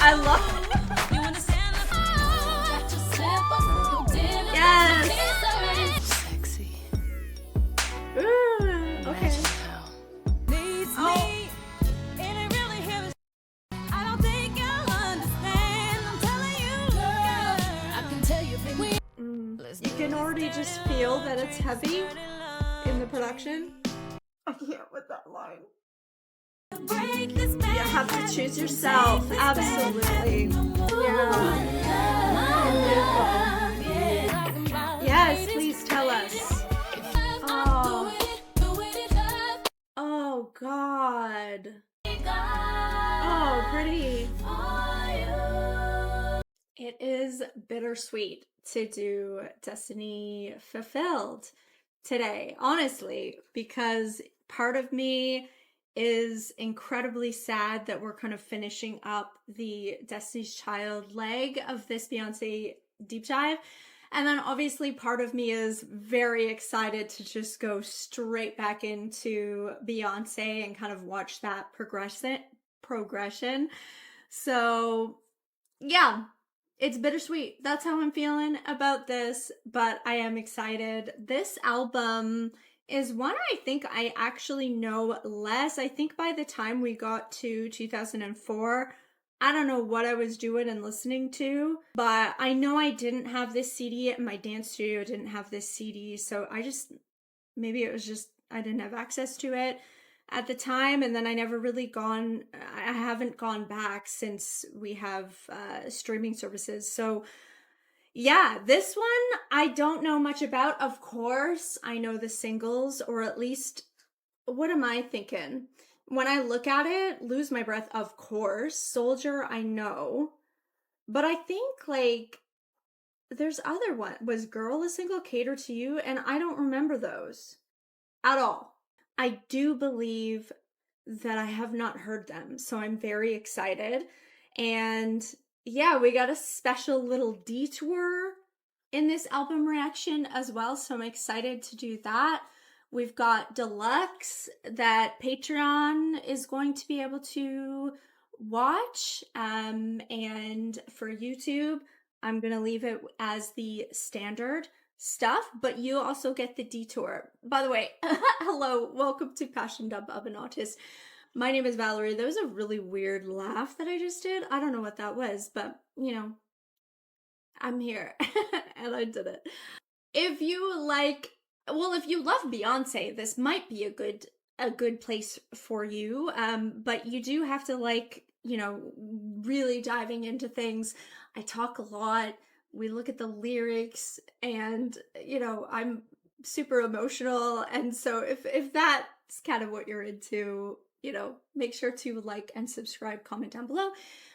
I love Yes! Sexy. Ooh, okay. Oh. You can already just feel that it's heavy in the production. I can't with that line. You have to choose yourself, absolutely. Yeah. Yes, please tell us. Oh. Oh, God. Oh, pretty. It is bittersweet to do Destiny Fulfilled today, honestly, because part of me is incredibly sad that we're kind of finishing up the Destiny's Child leg of this Beyonce deep dive. And then obviously part of me is very excited to just go straight back into Beyonce and kind of watch that progression. So yeah, it's bittersweet. That's how I'm feeling about this, but I am excited. This album is one I think I actually know less. I think by the time we got to 2004, I don't know what I was doing and listening to, but I know I didn't have this CD at my dance studio. Didn't have this CD, so maybe it was just I didn't have access to it at the time, and then I haven't gone back since we have streaming services. So yeah, this one I don't know much about. Of course, I know the singles, or at least, what am I thinking? When I look at it, Lose My Breath, of course. Soldier, I know. But I think, like, there's other one. Was Girl a single, Cater to You? And I don't remember those at all. I do believe that I have not heard them, so I'm very excited. And yeah, we got a special little detour in this album reaction as well, so I'm excited to do that. We've got Deluxe that Patreon is going to be able to watch, and for YouTube, I'm going to leave it as the standard stuff, but you also get the detour. By the way, hello, welcome to Passion Dub of an Autist. My name is Valerie. That was a really weird laugh that I just did. I don't know what that was, but you know, I'm here and I did it. If you love Beyonce, this might be a good place for you. But you do have to really diving into things. I talk a lot. We look at the lyrics, and I'm super emotional. And so if that's kind of what you're into, make sure to like and subscribe, comment down below.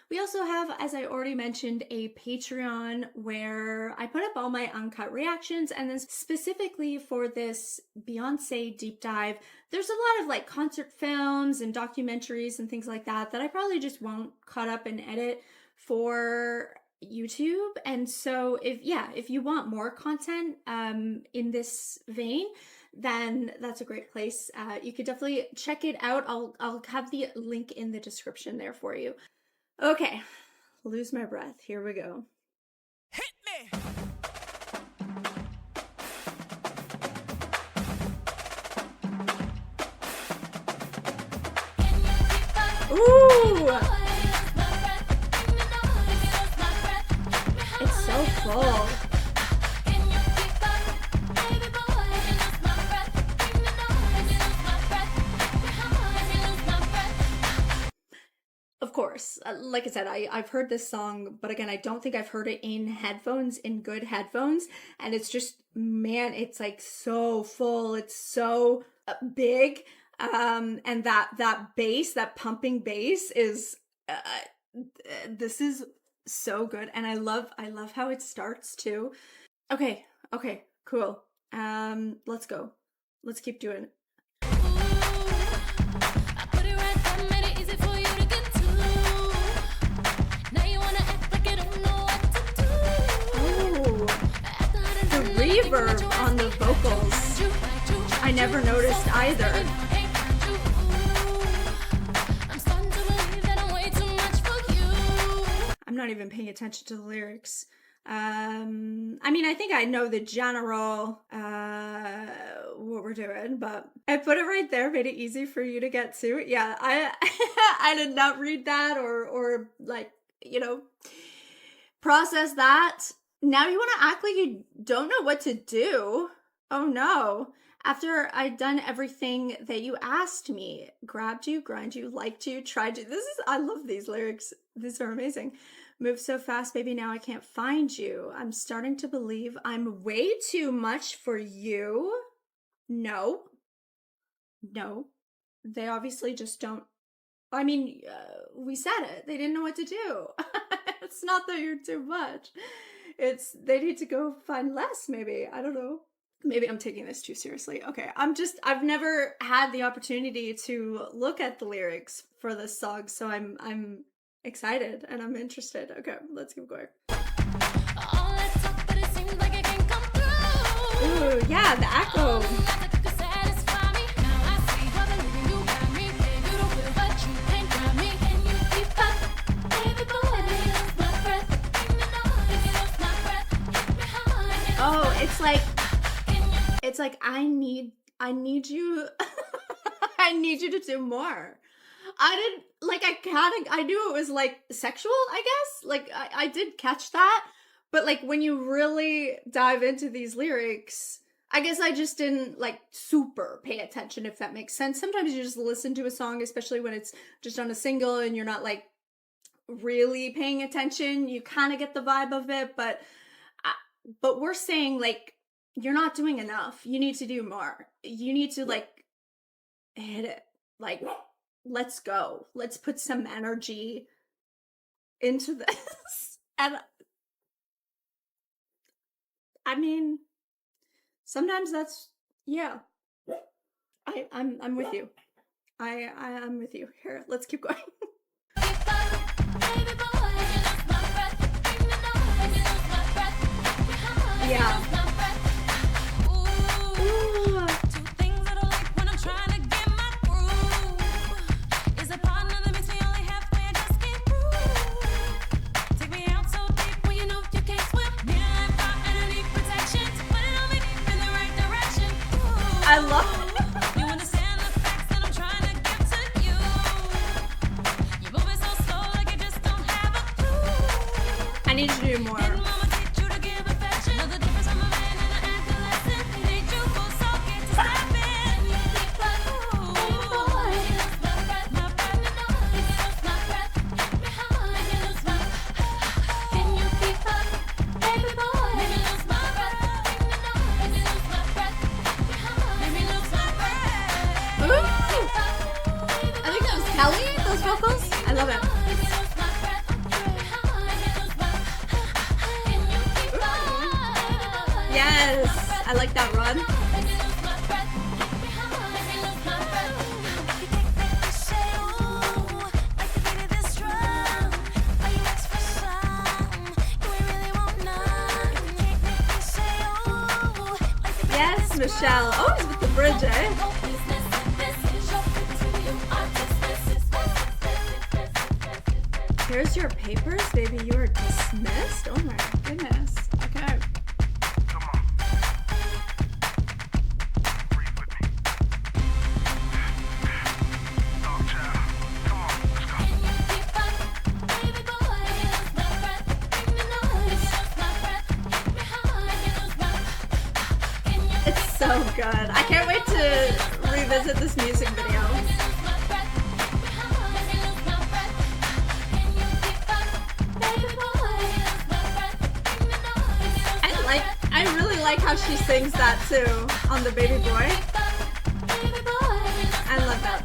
We also have, as I already mentioned, a Patreon where I put up all my uncut reactions, and then specifically for this Beyonce deep dive, there's a lot of like concert films and documentaries and things like that I probably just won't cut up and edit for YouTube. And so if you want more content in this vein, then that's a great place. You could definitely check it out. I'll have the link in the description there for you. Okay, Lose My Breath. Here we go. Hit me. Ooh! It's so full. Of course, like I said, I've heard this song, but again, I don't think I've heard it in good headphones, and it's just, man, it's like so full, it's so big, and that bass, that pumping bass is, this is so good, and I love how it starts too. Okay, cool, let's go, let's keep doing it. Reverb on the vocals. I never noticed either. not even paying attention to the lyrics. I mean, I think I know the general what we're doing, but I put it right there, made it easy for you to get to. Yeah, I I did not read that or like, you know, process that. Now you want to act like you don't know what to do. Oh no. After I'd done everything that you asked me, grabbed you, grind you, liked you, tried you. I love these lyrics. These are amazing. Move so fast, baby, now I can't find you. I'm starting to believe I'm way too much for you. No. No. They obviously just don't. I mean, we said it. They didn't know what to do. It's not that you're too much. It's they need to go find less, maybe. I don't know. Maybe I'm taking this too seriously. Okay, I've never had the opportunity to look at the lyrics for this song, so I'm excited and I'm interested. Okay, let's keep going. Ooh, yeah, the echo. Oh, it's like I need you I need you to do more. I knew it was like sexual, I guess. Like I did catch that, but like when you really dive into these lyrics, I guess I just didn't like super pay attention, if that makes sense. Sometimes you just listen to a song, especially when it's just on a single and you're not like really paying attention. You kind of get the vibe of it, but we're saying like you're not doing enough. You need to do more. You need to like hit it. Like, let's go. Let's put some energy into this. And I mean, sometimes that's yeah. I'm with you. I'm with you. Here, let's keep going. Yeah. I love it. I need you to do more. Those vocals, I love it. Yes, I like that run. Yes, Michelle. Always with the bridge, eh? Here's your papers, baby. You are dismissed. Oh my goodness. Okay. Come on. Breathe with me. Oh, child. Come on, let's go. It's so good. I can't wait to revisit this music video. I really like how she sings that too on the Baby Boy. I love that.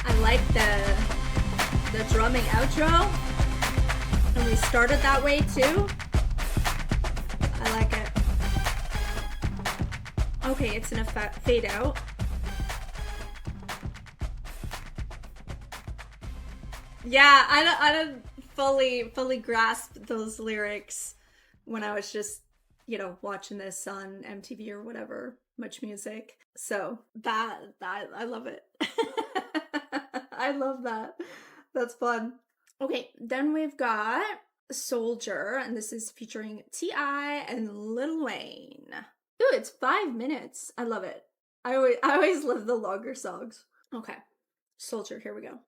I like the drumming outro, and we started that way too. I like it. Okay, it's in a fade out. Yeah, I don't fully grasped those lyrics when I was just, watching this on MTV or whatever, Much Music. So that I love it. I love that. That's fun. Okay, then we've got Soldier, and this is featuring T.I. and Lil Wayne. Ooh, it's 5 minutes. I love it. I always love the longer songs. Okay, Soldier, here we go.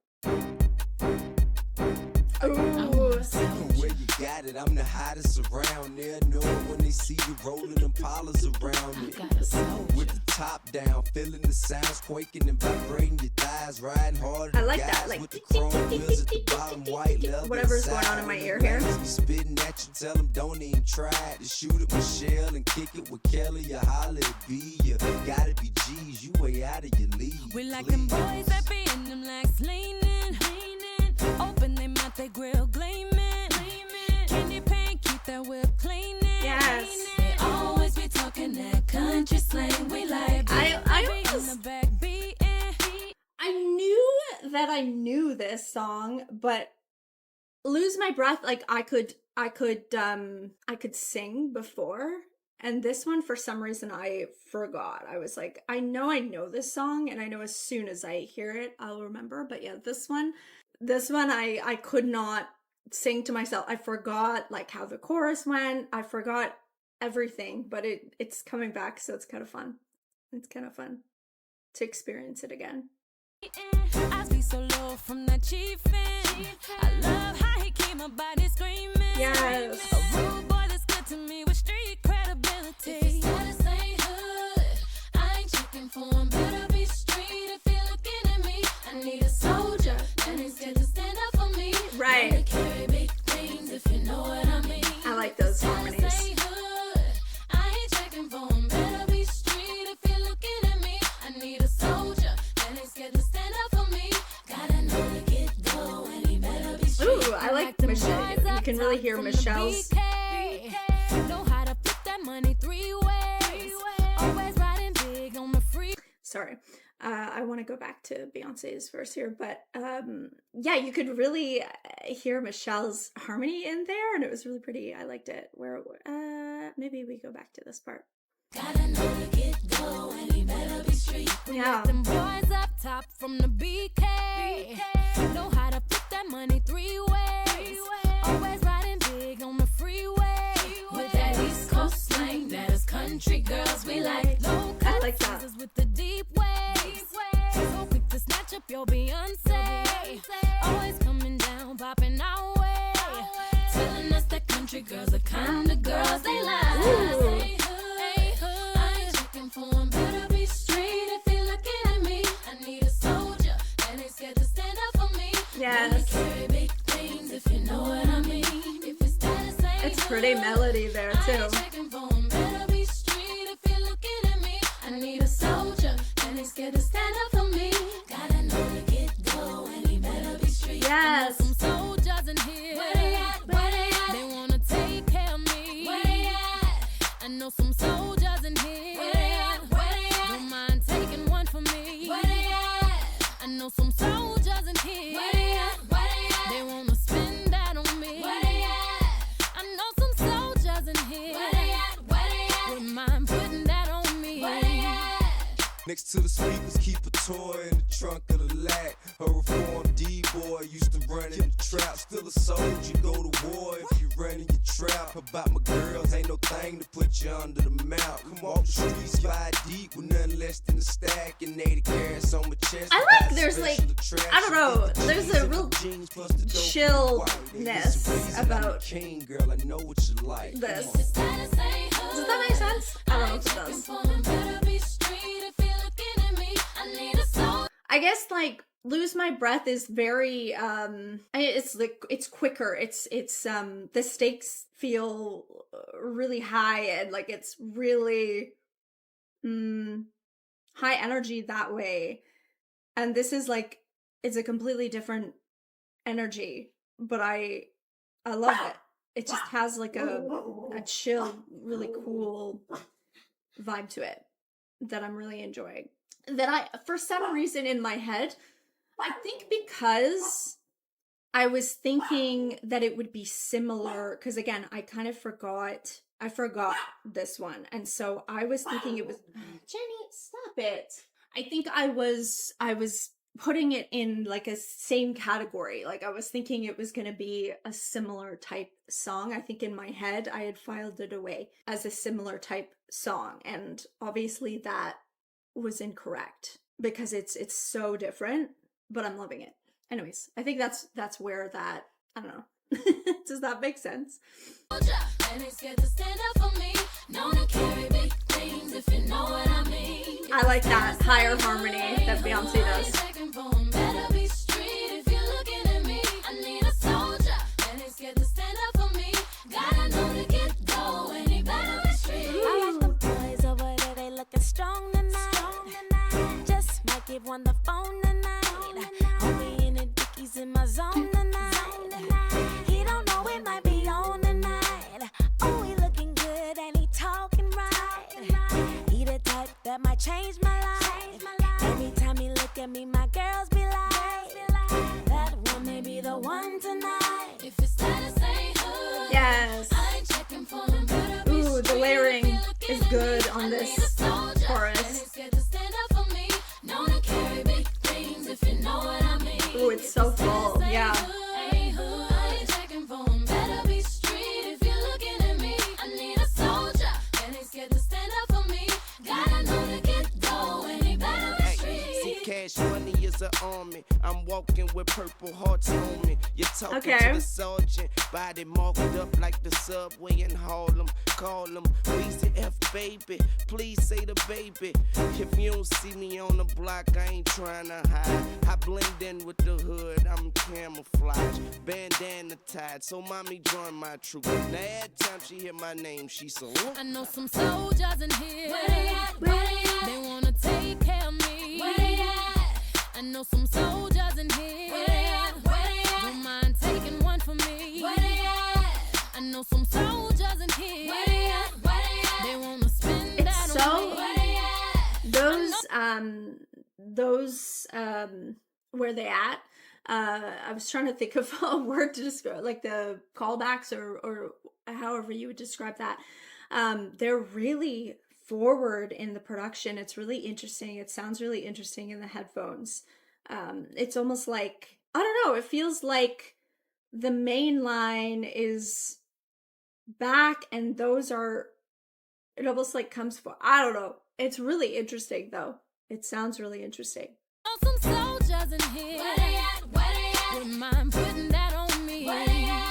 Ooh. Where you got it, I'm the hottest around there. Know it when they see you rolling them polars around me. With the top down, feeling the sounds quaking and vibrating your thighs, riding hard. I like that, like with the chrome wheels at the bottom, white leather whatever's going on in my ear here. Spitting at you, tell them don't even try to shoot at Michelle and kick it with Kelly. You holler at B, you gotta be G's, you way out of your league. We like them boys that be in them legs leaning. Open them mouth, they grill gleaming. Candy paint, keep that whip cleaning. Yes. They always be talking that country slang. We like I in almost, the back beating. I knew that I knew this song, but Lose My Breath, like I could sing before, and this one for some reason I forgot. I was like, I know this song, and I know as soon as I hear it I'll remember. But yeah, this one I could not sing to myself. I forgot like how the chorus went. I forgot everything, but it's coming back, so it's kind of fun. It's kind of fun to experience it again. I be so low from that chiefin'. I love how he keep my body screaming. Yes. A rude boy that's good to me with street credibility. If his status ain't hood, I ain't checking for him. Better be street if you're looking at me. I need a soldier that ain't scared to stand up for me. Right. Wanna carry big things if you know what I mean. I like those harmonies. I ain't checking for him. Better be street if you're looking at me. I need a soldier that ain't scared to stand up for me. Gotta know to get dough and he better be street. Ooh, I like Michelle. You can really hear Michelle's. Know how to put that money 3 ways. Always riding big on the free. Sorry. I want to go back to Beyonce's verse here, but yeah, you could really hear Michelle's harmony in there, and it was really pretty. I liked it. Where maybe we go back to this part. Gotta know to get dough and he better be street. Yeah. Them boys up top from the BK. Know how to put that money 3 ways. Always riding big on the freeway. With that East Coast slang, that is country girls we like. Low I like that. scissors with the deep waves. So quick to snatch up your Beyonce. Always coming down, popping our way. Telling us that country girls are kind of girls they like. Ooh. Hey, hood. I ain't checking for him. Better be straight if you're looking at me. I need a soldier that ain't scared to stand up for me. Yes. Wanna carry big things if you know what I mean. If his status ain't It's pretty hood, melody there I too. ain't checking for him. Better be straight if you're looking at me. I need a soldier that ain't scared to stand up for me. Gotta know to get dough and he better be straight. Yes. Some soldiers in here. Where they at? Where they at? They wanna take care of me. Where they at? I know some soldiers in here. Where they at? Where they at? Don't mind taking one for me. Where they at? I know some soldiers in here. Where they at? Where they at? They wanna spend that on me. Where they at? I know some soldiers in here. Where they at? Where they at? Wouldn't mind putting that on me. Where they at? Next to the speakers, keep a toy in the trunk of the lat. A reformed D-boy used to run in the trap. Still a soldier, go to war if you run in your trap. About my girls, ain't no thing to put you under the mount. Come off the streets, slide deep with nothing less than a stack. And 80 carats on my chest. I like there's like, I don't know, there's a real chillness about King girl, I know what you like. this. His status ain't hood. Does that make sense? I don't know if it does. Better be straight if you're looking at me. I need a soldier. I guess like Lose My Breath is very it's like it's quicker. It's the stakes feel really high, and like it's really high energy that way. And this is like it's a completely different energy, but I love it. It just has like a chill, really cool vibe to it that I'm really enjoying. That I, for some reason in my head, I think because I was thinking that it would be similar because again, I forgot this one. And so I was thinking it was Jenny, stop it. I think I was putting it in like a same category. Like I was thinking it was going to be a similar type song. I think in my head I had filed it away as a similar type song, and obviously that was incorrect because it's so different, but I'm loving it. Anyways, I think that's where that, I don't know. Does that make sense? I like that higher harmony that Beyonce does. Strong tonight. Just might give one the phone tonight. Only in the dickies in my zone tonight. He don't know it might be on tonight. Oh, he looking good and he talking right. He the type that might change my life. Every time he look at me, my girls be like, that one may be the one tonight. If it's status ain't hood. Yes. I ain't checking for him. Ooh, the layering is good on this chorus. Ooh, it's so full. Yeah. Cash money is an army. I'm walking with purple hearts on me. You're talking Okay. to the sergeant. Body marked up like the subway in Harlem. Call him Weezy F baby. Please say the baby. If you don't see me on the block, I ain't trying to hide. I blend in with the hood. I'm camouflage. Bandana tied. So mommy join my troop. Now every time she hear my name, she so. I know some soldiers in here. Where they at? They wanna take care of me. Where they at? I know some soldiers in here. Where they at? Where they at? Don't mind taking one for me. Where they at? I know some soldiers in here. Where they at? Where they at? They wanna spend It's that so- on me. Where they at? Those where they at? I was trying to think of a word to describe, like the callbacks or however you would describe that. They're really forward in the production. It's really interesting. It sounds really interesting in the headphones. It's almost like, I don't know, it feels like the main line is back and those are, it almost like comes for, I don't know. It's really interesting though. It sounds really interesting. Know some soldiers in here. Where they at? Where they at? Wouldn't mind putting that on me. Where they at?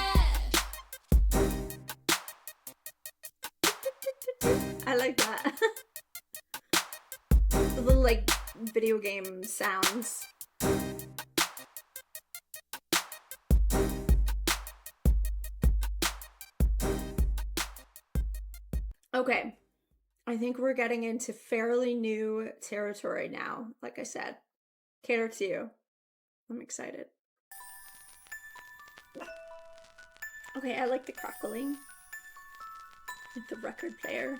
I like that. The little like video game sounds. Okay. I think we're getting into fairly new territory now. Like I said, cater to you. I'm excited. Okay, I like the crackling. Like the record player.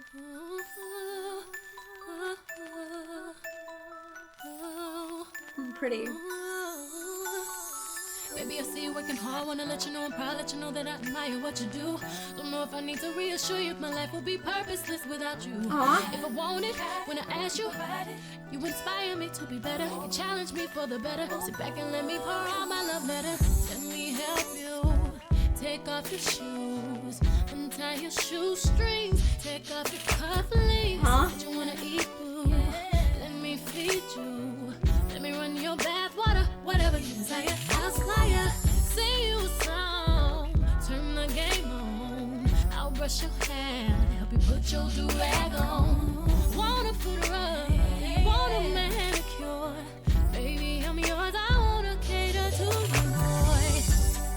Pretty. Baby, I see you working hard. Wanna let you know I'm proud. Let you know that I admire what you do. Don't know if I need to reassure you if my life will be purposeless without you. Aw. If I want it, when I ask you, you inspire me to be better. You challenge me for the better. Sit back and let me pour out my love letter. Let me help you. Take off your shoes. Untie your shoestrings. Take off your cufflinks. Huh? What you wanna eat, boo? Let me feed you. Let me run your bath water. Whatever you desire, I'll slide. Sing you a song. Turn the game on. I'll brush your hair. Help you put your do-rag on. Wanna put her up. Want a manicure. Baby, I'm yours. I wanna cater to you, boy.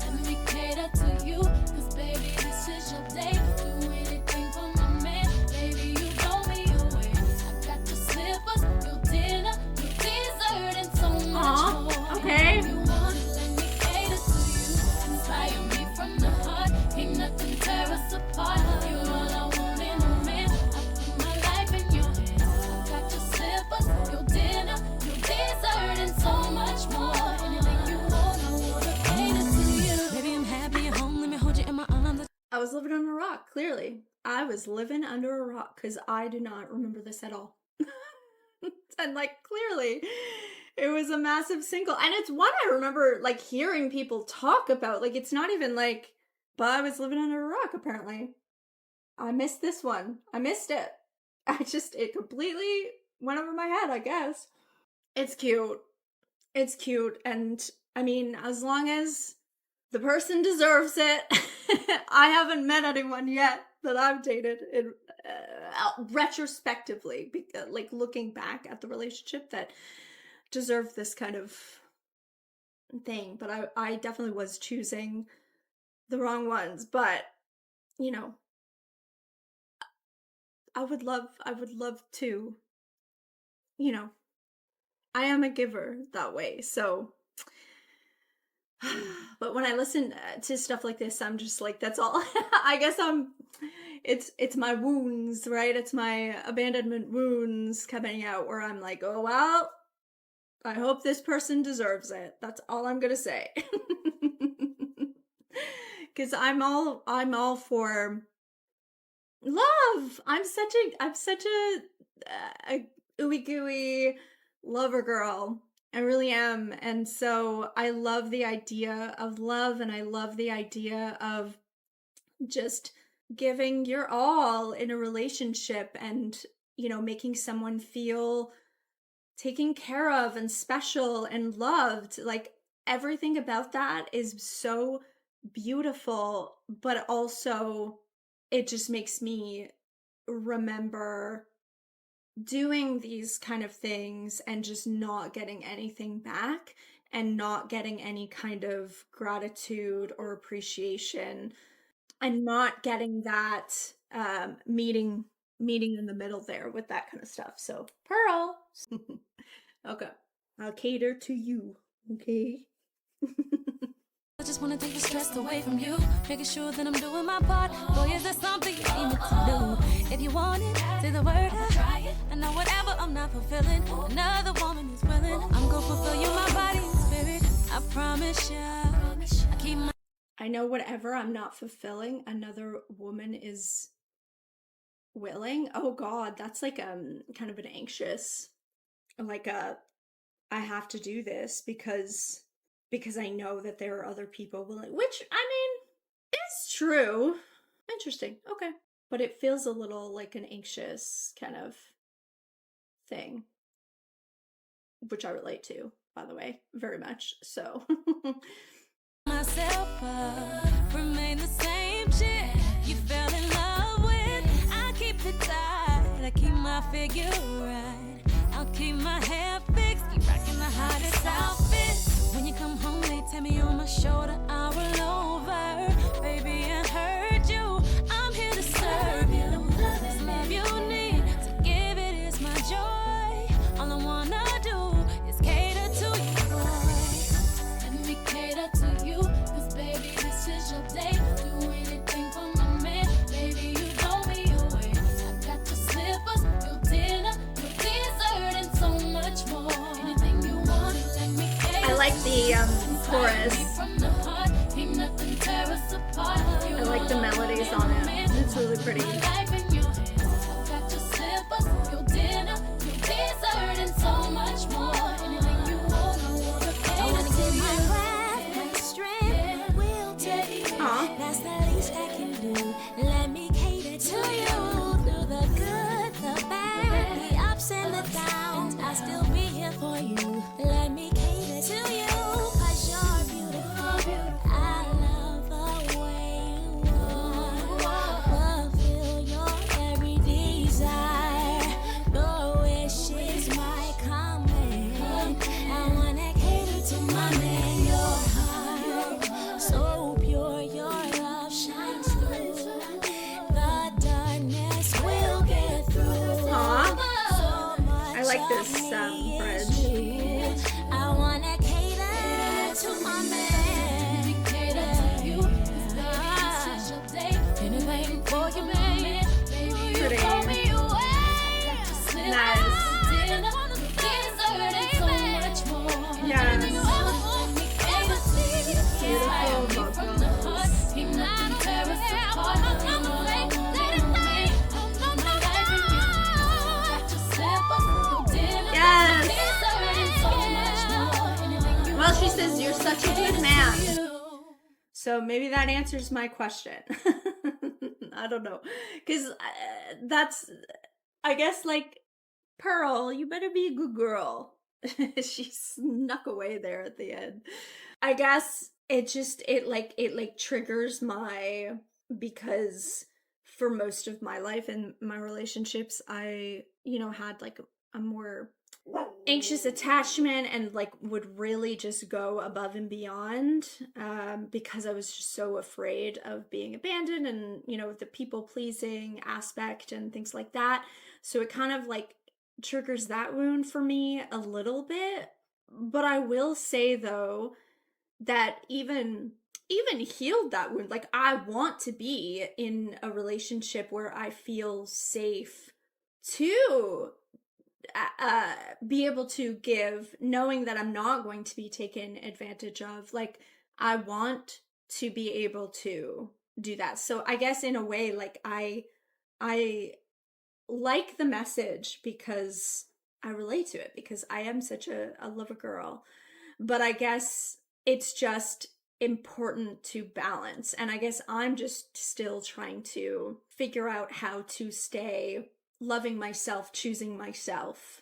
Let me cater to you. Cause baby, this is your day. Do anything for my man. Baby, you blow me away. I got your slippers, your dinner, your dessert, and so much Aw, more. okay. If you want it, let me cater to you. Inspire me from the heart. Ain't nothing tear us apart. You're all I want in a man. I was living under a rock, clearly. I was living under a rock because I do not remember this at all. And like, clearly, it was a massive single. And it's one I remember like hearing people talk about. Like, it's not even like, but I was living under a rock, apparently. I missed this one. I missed it. It completely went over my head, I guess. It's cute. It's cute. And I mean, as long as the person deserves it, I haven't met anyone yet that I've dated in, retrospectively, like looking back at the relationship that deserved this kind of thing. But I definitely was choosing the wrong ones. But, you know, I would love to, you know, I am a giver that way. So, but when I listen to stuff like this, I'm just like, that's all. I guess it's my wounds, right? It's my abandonment wounds coming out where I'm like, oh, well, I hope this person deserves it. That's all I'm going to say. Cause I'm all for love. I'm such a ooey gooey lover girl. I really am. And so I love the idea of love, and I love the idea of just giving your all in a relationship and, you know, making someone feel taken care of and special and loved. Like, everything about that is so beautiful, but also it just makes me remember doing these kind of things and just not getting anything back and not getting any kind of gratitude or appreciation and not getting that meeting in the middle there with that kind of stuff. So, Pearl. Okay. I'll cater to you. Okay. I just wanna take the stress away from you, making sure that I'm doing my part. Boy, is there something you need me to do? If you want it, say the word, I'll try it. I know whatever I'm not fulfilling, another woman is willing. I'm gonna fulfill you, my body and spirit. I promise ya. I keep my I know whatever I'm not fulfilling, another woman is willing. Oh God, that's like kind of an anxious, like I have to do this because I know that there are other people willing, which, I mean, is true. Interesting. Okay. But it feels a little like an anxious kind of thing, which I relate to, by the way, very much. So. myself up, remain the same chick you fell in love with. I keep it tight, I keep my figure right. I'll keep my hair fixed, keep rocking the hottest outfits. When you come home, they tell me on my shoulder, I'll roll over. Baby, I heard you, I'm here to serve you. This love you need, to give it is my joy. All I wanna do is cater to you, boy. Let me cater to you, cause baby, this is your day. Do anything for my man, baby, you know me away. I got your slippers, your dinner, your dessert, and so much more. Anything you want, let me cater. I like the chorus. I like the melodies on it. It's really pretty. That's the least I can do. Let me cater to you. Through the good, the bad, the ups and the downs, I'll still be here for you. Let me cater to you, cause you're beautiful. I love the way you are. Fulfill your every desire. Your wish is my command. I wanna cater to my man. Your heart, so pure, your love shines through. The darkness will get through. Aw. I like this bridge. I wanna cater to my man. Cater to you. Anything for you, man. Pretty. Nice. Yes. Beautiful vocals. she says, you're such a good man. So maybe that answers my question. I don't know. Because that's, I guess, like, Pearl, you better be a good girl. She snuck away there at the end. I guess it triggers my, because for most of my life and my relationships, I, had like a more anxious attachment and like would really just go above and beyond because I was just so afraid of being abandoned and, the people pleasing aspect and things like that. So it kind of like triggers that wound for me a little bit. But I will say though that even healed that wound. Like, I want to be in a relationship where I feel safe to be able to give, knowing that I'm not going to be taken advantage of. Like, I want to be able to do that. So I guess in a way, like, I like the message because I relate to it, because I am such a lover girl. But I guess it's just important to balance. And I guess I'm just still trying to figure out how to stay loving myself, choosing myself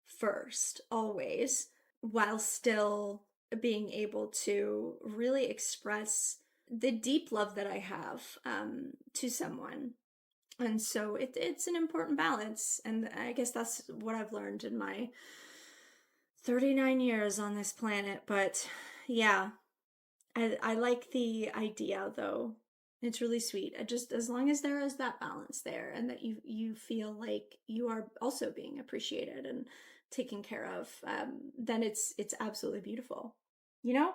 first, always, while still being able to really express the deep love that I have to someone. And so it's an important balance. And I guess that's what I've learned in my 39 years on this planet. But yeah, I like the idea though. It's really sweet. Just as long as there is that balance there and that you feel like you are also being appreciated and taken care of, then it's absolutely beautiful. You know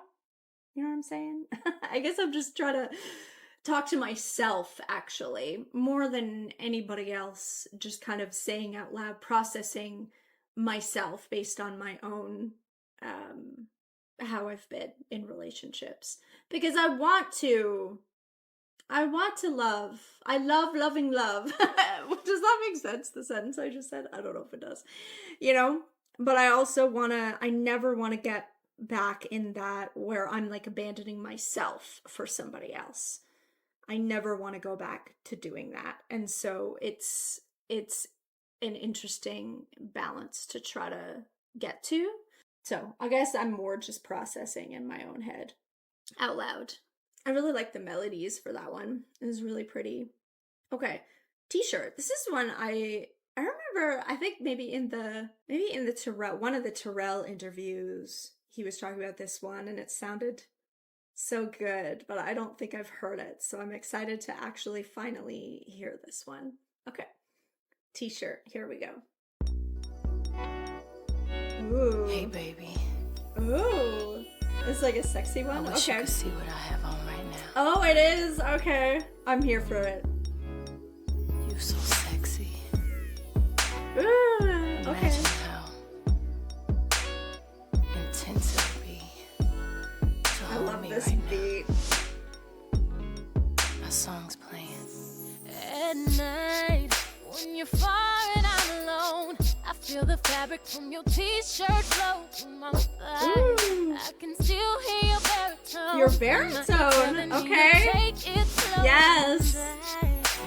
what I'm saying? I guess I'm just trying to talk to myself, actually, more than anybody else, just kind of saying out loud, processing myself based on my own how I've been in relationships, because I want to love. I love loving love. Does that make sense, the sentence I just said? I don't know if it does. But I never want to get back in that where I'm like abandoning myself for somebody else. I never want to go back to doing that. And so it's an interesting balance to try to get to. So I guess I'm more just processing in my own head out loud. I really like the melodies for that one. It was really pretty. Okay, T-shirt. This is one I remember. I think maybe in the Terrell, one of the Terrell interviews, he was talking about this one, and it sounded so good. But I don't think I've heard it, so I'm excited to actually finally hear this one. Okay, T-shirt. Here we go. Ooh. Hey, baby. Ooh. It's like a sexy one? I wish you could see what I have on right now. Oh, it is? Okay. I'm here for it. You so sexy. Ooh. Okay. Imagine how intense it would be to I hold love me this right beat. now. My song's playing. At night, when you're far and I'm alone, I feel the fabric from your t-shirt flow through my thigh. Ooh. I can still hear your baritone. Your baritone, okay. Yes.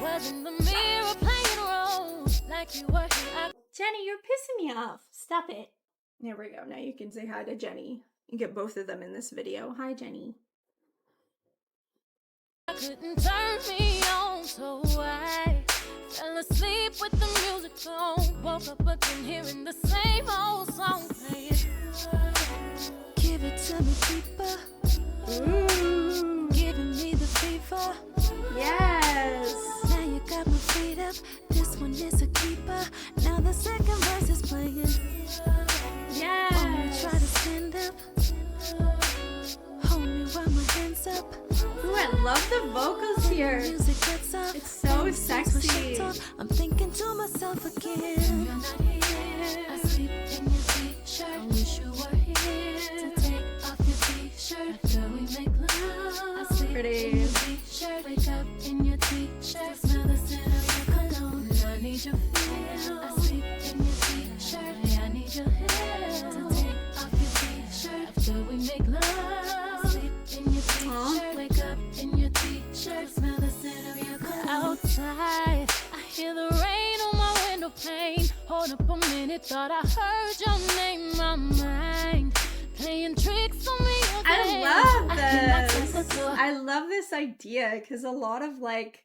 Was in the mirror playing roles like you were here. Jenny, you're pissing me off. Stop it. There we go. Now you can say hi to Jenny. You get both of them in this video. Hi, Jenny. I couldn't turn me on, so I fell asleep with the music on. Woke up again hearing the same old song playing. Give it to me deeper. Ooh. Giving me the fever. Yes. Now you got my feet up. This one is a keeper. Now the second verse is playing. Yes. Try to stand up. Hold me while my hands up. Ooh, I love the vocals here. It's so sexy. I'm thinking to myself again. You're not here. I sleep in your t-shirt. I wish you were here to take off your t-shirt after we make love. I sleep Pretty. in your t-shirt. Wake up in your t-shirt. Smell the scent of your cologne. I need your feel. I sleep in your t-shirt. I need your hair to take off your t-shirt after we make love. pain. Hold up a minute, thought I heard your name. My mind playing tricks on me again. I love cannot this. close the door. I love this idea because a lot of like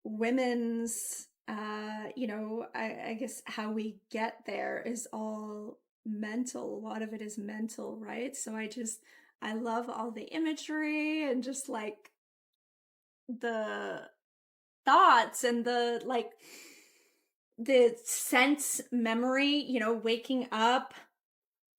women's, I guess how we get there is all mental. A lot of it is mental, right? So I love all the imagery and just like the thoughts and the like the sense memory, waking up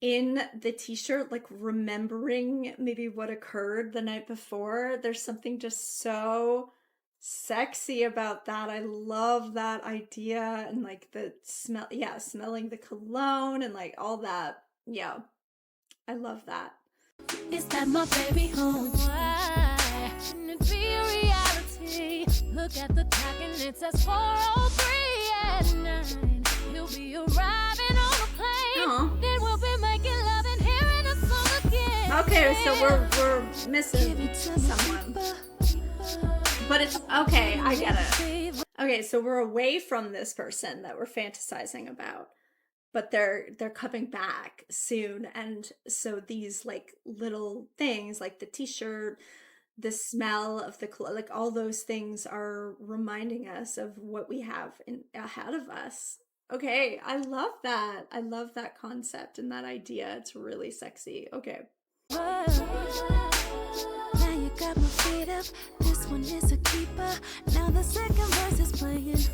in the t-shirt, like remembering maybe what occurred the night before. There's something just so sexy about that. I love that idea and like the smell, smelling the cologne and like all that. Yeah, I love that. Is that my baby home? Why can it be a reality? Look at the clock and it says 4:03 at night. He'll be arriving on a plane. Aw. Then we'll be making love and hearing a song again. Okay, so we're missing someone. But it's okay, I get it. Okay, so we're away from this person that we're fantasizing about, but they're coming back soon, and so these like little things like the t-shirt, the smell of the like all those things are reminding us of what we have ahead of us. Okay, I love that. I love that concept and that idea. It's really sexy. Okay. Now you got my feet up. This one is a keeper. Now the second verse is playing.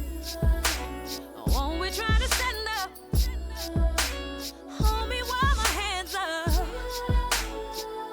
Won't we try to stand up? Hold me while my hands up.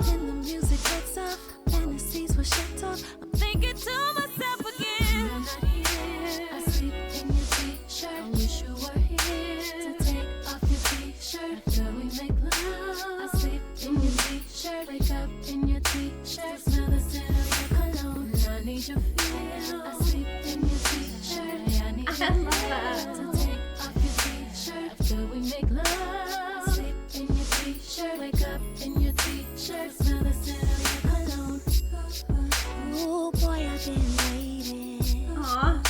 Then the music gets off. Fantasies will shut off. I'm thinking to myself again. You're not here. I sleep in your t-shirt. I wish you were here to take off your t-shirt after we make love. I sleep in your t-shirt. Wake up in your t-shirt. Smell the scent of your cologne. I need your feel. I sleep in your t-shirt. I need your I love that. to take off your t-shirt after we make love. Sleep in your t-shirt. Wake up in your t-shirt. Smell the scent of your cologne. Ooh, boy, I've been waiting. Aw.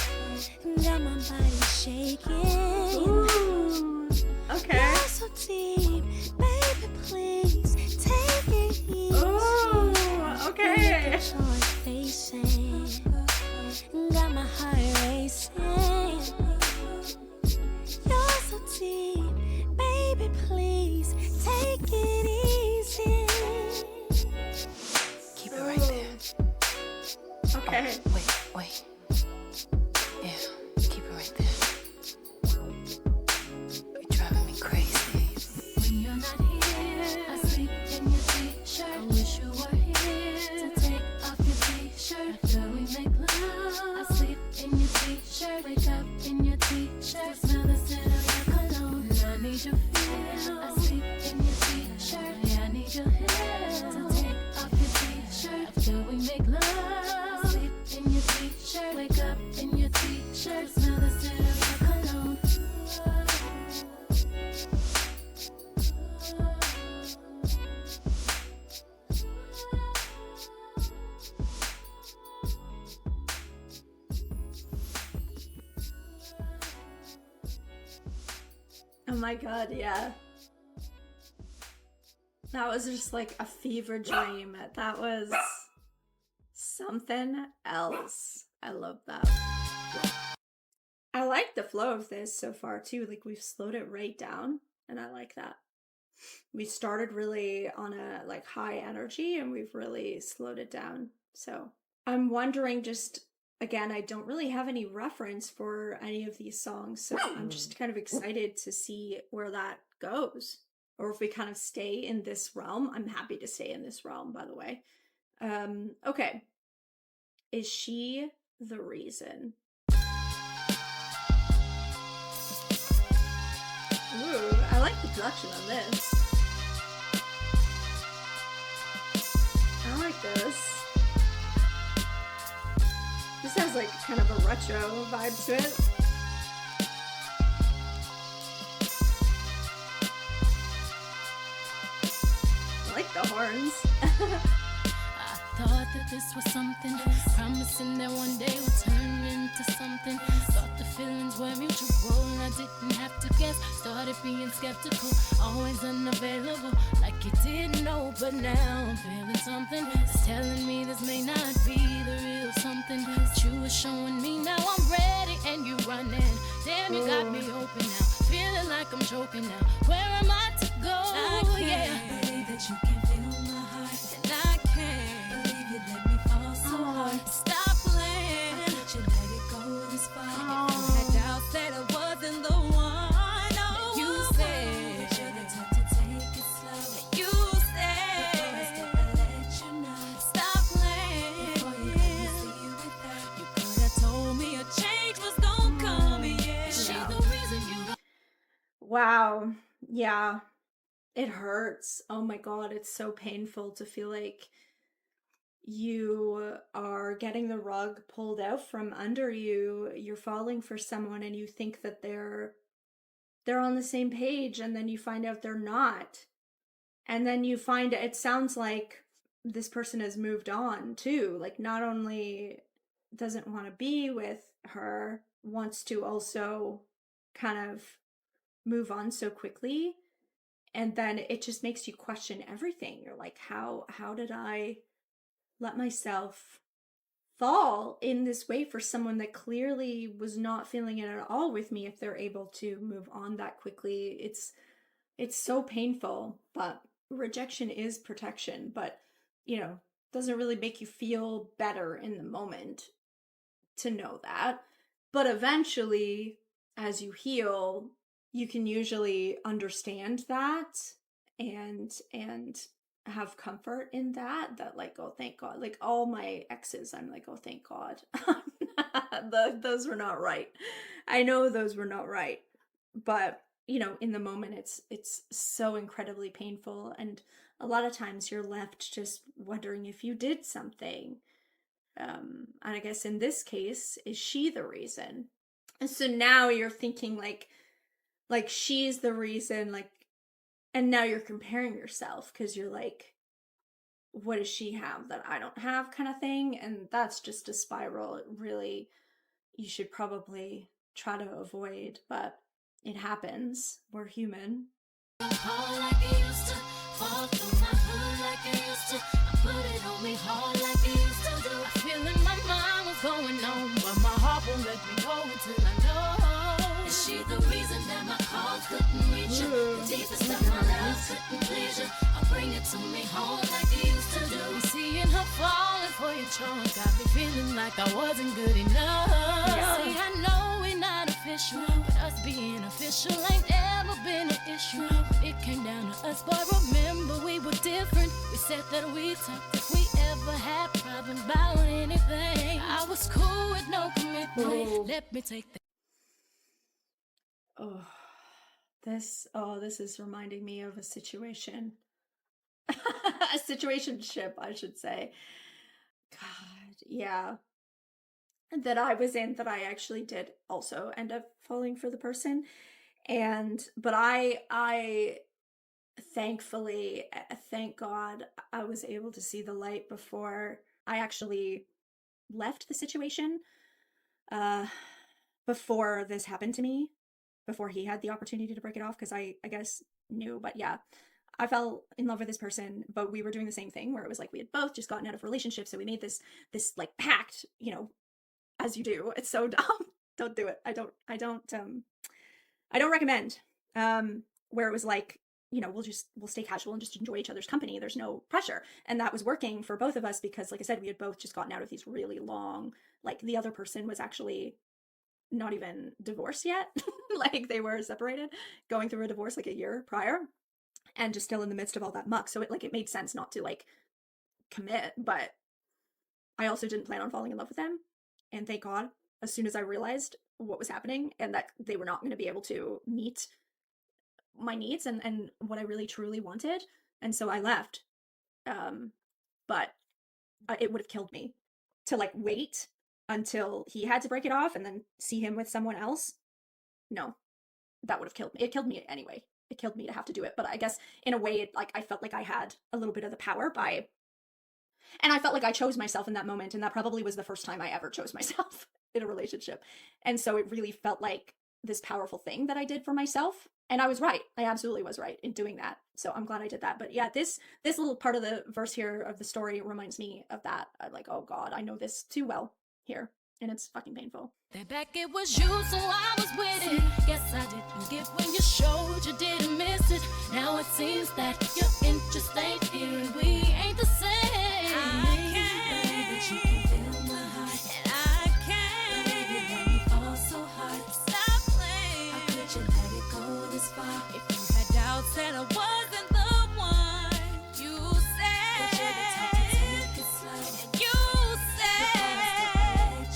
Got my body shaking. Ooh. Okay. You're so deep, baby, please take it easy. Ooh. Okay. Short facing, got my heart racing. You're so deep, baby, please take it easy. Keep it right there. Okay. Wait. Yeah, keep it right there. You're driving me crazy. When you're not here, I sleep in your t-shirt. I wish you were here to take off your t-shirt after we make love. I sleep in your t-shirt. Wake up in your t-shirt. Smell the scent of your cologne. I need your feel. I sleep in your t-shirt. Yeah, I need your hair to take off your t-shirt after we make love. Sleep in your t-shirt. Wake up in your t-shirt. Smell the scent of your cologne. Oh my god, yeah. That was just like a fever dream. That was something else. I love that. I like the flow of this so far too. Like we've slowed it right down and I like that. We started really on a like high energy and we've really slowed it down. So I'm wondering just again, I don't really have any reference for any of these songs, so I'm just kind of excited to see where that goes. Or if we kind of stay in this realm. I'm happy to stay in this realm, by the way. Okay. Is she the reason? Ooh, I like the production on this. I like this. This has like kind of a retro vibe to it. I like the horns. I thought that this was something. Promising that one day would turn into something. Thought the feelings were mutual and I didn't have to guess. Started being skeptical, always unavailable, like you didn't know. But now I'm feeling something. It's telling me this may not be the real something that you were showing me. Now I'm ready and you running. Damn, you got me open now. Feeling like I'm choking now. Where am I to go? I can't believe that you can feel my heart. And I can't believe you let me fall so hard. Stop playing. How could you let it go this far? If you had doubts that I wasn't the one. Oh, you said that you're the type to take it slow. You said before I let you know. Stop playing. Before you let me see you with her. You could have told me a change was gonna come. Yeah. Is she the reason you don't? Wow. Yeah. It hurts. Oh my God. It's so painful to feel like you are getting the rug pulled out from under you. You're falling for someone and you think that they're on the same page, and then you find out they're not. And then you find it sounds like this person has moved on too. Like, not only doesn't want to be with her, wants to also kind of move on so quickly. And then it just makes you question everything. You're like, how did I let myself fall in this way for someone that clearly was not feeling it at all with me if they're able to move on that quickly? It's so painful, but rejection is protection, but doesn't really make you feel better in the moment to know that. But eventually, as you heal, you can usually understand that and have comfort in that like, oh, thank God. Like, all my exes, I'm like, oh, thank God. Those were not right. I know those were not right. But, in the moment, it's so incredibly painful. And a lot of times you're left just wondering if you did something. And I guess in this case, is she the reason? And so now you're thinking like she's the reason, like, and now you're comparing yourself because you're like, what does she have that I don't have, kind of thing. And that's just a spiral. It really, you should probably try to avoid, but it happens. We're human. Hard like it used to, fall through my hood like it used to. I put it on me hard like it used to do. I feel in my mind what's going on, but my heart won't let me go until I know. Is she the reason that my calls couldn't reach you? The deepest of my love couldn't please you. I'll bring it to me hard like it used to do. Seeing her falling for your charms got me feeling like I wasn't good enough. See, I know we're not official, but us being official ain't ever been an issue. It came down to us, but remember we were different. We said that we talked if we ever had problems about anything. I was cool with no commitment. Let me take that. This is reminding me of a situation. A situationship, I should say. God, yeah. That I was in, that I actually did also end up falling for the person. But I thankfully, thank God, I was able to see the light before I actually left the situation, before this happened to me, before he had the opportunity to break it off, because I guess knew. But yeah, I fell in love with this person, but we were doing the same thing where it was like we had both just gotten out of relationships, so we made this like pact, as you do. It's so dumb. Don't do it. I don't recommend. Where it was like, we'll stay casual and just enjoy each other's company. There's no pressure. And that was working for both of us because, like I said, we had both just gotten out of these really long, like, the other person was actually not even divorced yet. Like, they were separated, going through a divorce like a year prior, and just still in the midst of all that muck. So it made sense not to like commit, but I also didn't plan on falling in love with them. And thank God, as soon as I realized what was happening and that they were not going to be able to meet my needs and what I really truly wanted, and so I left. But it would have killed me to like wait until he had to break it off and then see him with someone else. No, that would have killed me. It killed me anyway. It killed me to have to do it. But I guess in a way, I felt like I had a little bit of the power by, And I felt like I chose myself in that moment, and that probably was the first time I ever chose myself in a relationship. And so it really felt like this powerful thing that I did for myself. And I was right. I absolutely was right in doing that. So I'm glad I did that. But yeah, this little part of the verse here of the story reminds me of that. I'm like, oh God, I know this too well here. And it's fucking painful. That back it was you, so I was with it. Guess I didn't get when you showed you didn't miss it. Now it seems that your interest ain't here and we ain't the same. I can't believe that you can feel my heart, and I can't believe you let me fall so hard. Stop playing. How could you let it go this far? If you had doubts that I wasn't the one, you said that you're the type to take it slow, and you said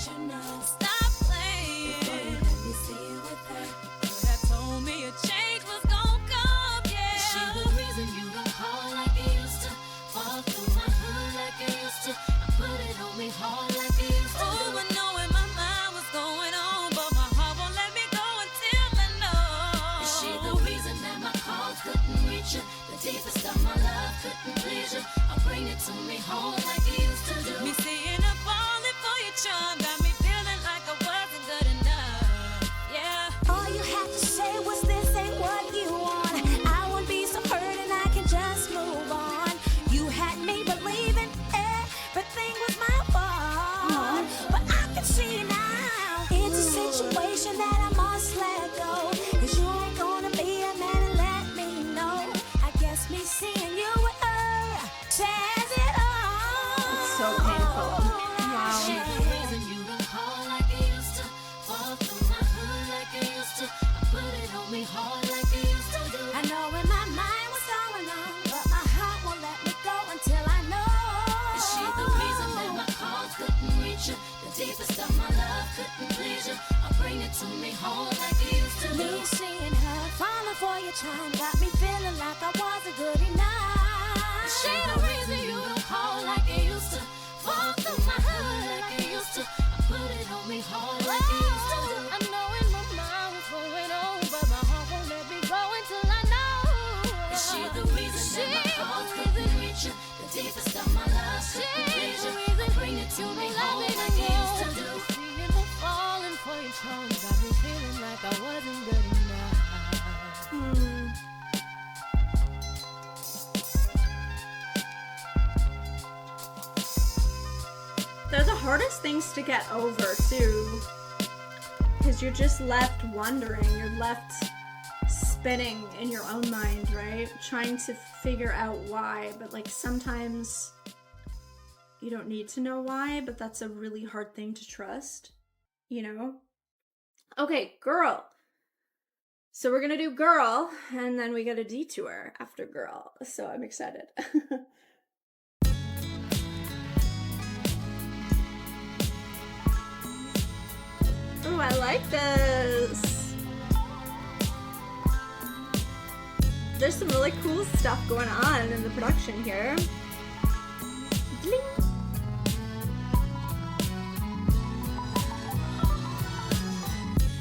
you know. Stop playing before you let me see you with her. You could have told me a change was gonna come, yeah. Is she the reason you don't call like you used to? Fall through my hood like you used to. I put it on me hard like you used to. Oh, but knowing my mind was going on, but my heart won't let me go until I know. Is she the reason that my calls couldn't reach you? The deepest of my love couldn't please you. I'll bring it to me home like you used to do. Me seeing her falling for your charm got me feeling like I wasn't good enough. Yeah. All you had to say was this ain't what you want. I won't be so hurt and I can just move on. You had me believing everything was my fault, but I can see now it's a situation that I must let go. 'Cause you ain't gonna be a man and let me know. I guess me seeing you with her says it all. It's so painful. Wow. She the reason you don't call like you used to. Fall through my hood like you used to. I put it on me hard like you used to do. I know in my mind what's going on, but my heart won't let me go until I know. Is she the reason that my calls couldn't reach you? The deepest of my love couldn't please you. I'll bring it to me home like you used to do. Me seeing her falling for your charm got me feeling like I wasn't good enough. Is she the reason you don't call like you used to? Fall through my hood like you used to. I put it on me hard like you used to do. I know in my mind what's going on, but my heart won't let me go until I know. Is she the reason that my calls couldn't reach you? The deepest of my love couldn't please you. I bring it to me home like you used to do. Seeing her falling for your charm got me feeling like I wasn't good enough. They're the hardest things to get over too, because you're just left wondering, you're left spinning in your own mind, right? Trying to figure out why, but like sometimes you don't need to know why, but that's a really hard thing to trust, you know? Okay, girl. So we're gonna do girl, and then we get a detour after girl, so I'm excited. Oh, I like this. There's some really cool stuff going on in the production here. Bling.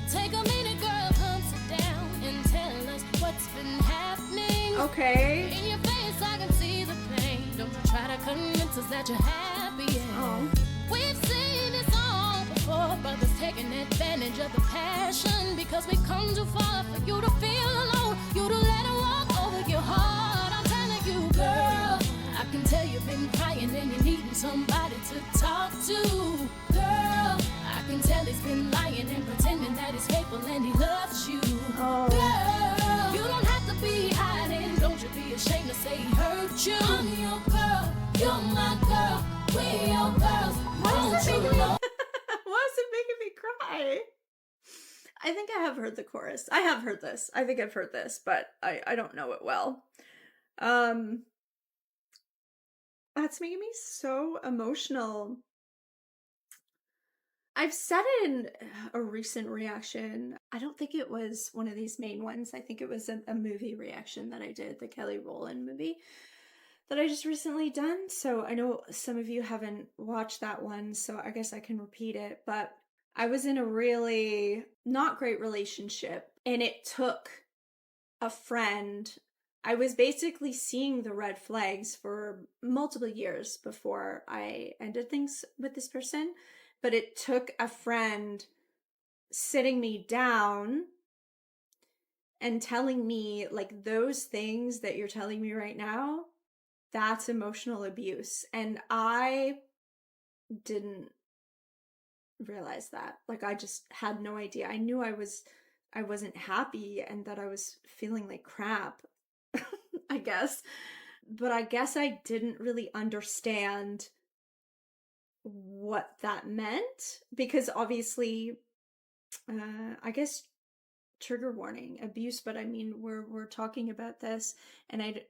Take a minute, girl, come sit down and tell us what's been happening. Okay. In your face, I can see the pain. Don't you try to convince us that you're happy. Yeah. Oh. We've seen this all before, brothers taking advantage of the passion because we come too far for you to feel alone. You to let it walk over your heart. I'm telling you, girl, I can tell you've been crying and you're needing somebody to talk to. Girl, I can tell he's been lying and pretending that he's faithful and he loves you. Oh. Girl, you don't have to be hiding. Don't you be ashamed to say he hurt you. I'm your girl, you're my girl, we're your girls. Won't you know? Why is it making me cry? I think I have heard the chorus. I have heard this. I think I've heard this, but I don't know it well. That's making me so emotional. I've said it in a recent reaction. I don't think it was one of these main ones. I think it was a movie reaction that I did, the Kelly Rowland movie that I just recently done. So I know some of you haven't watched that one, so I guess I can repeat it. But I was in a really not great relationship, and it took a friend I was basically seeing the red flags for multiple years before I ended things with this person. But it took a friend sitting me down and telling me, like, those things that you're telling me right now, that's emotional abuse. And I didn't realize that. Like, I just had no idea. I knew I wasn't happy and that I was feeling like crap, I guess. But I guess I didn't really understand what that meant because obviously, I guess trigger warning, abuse, but I mean, we're talking about this, and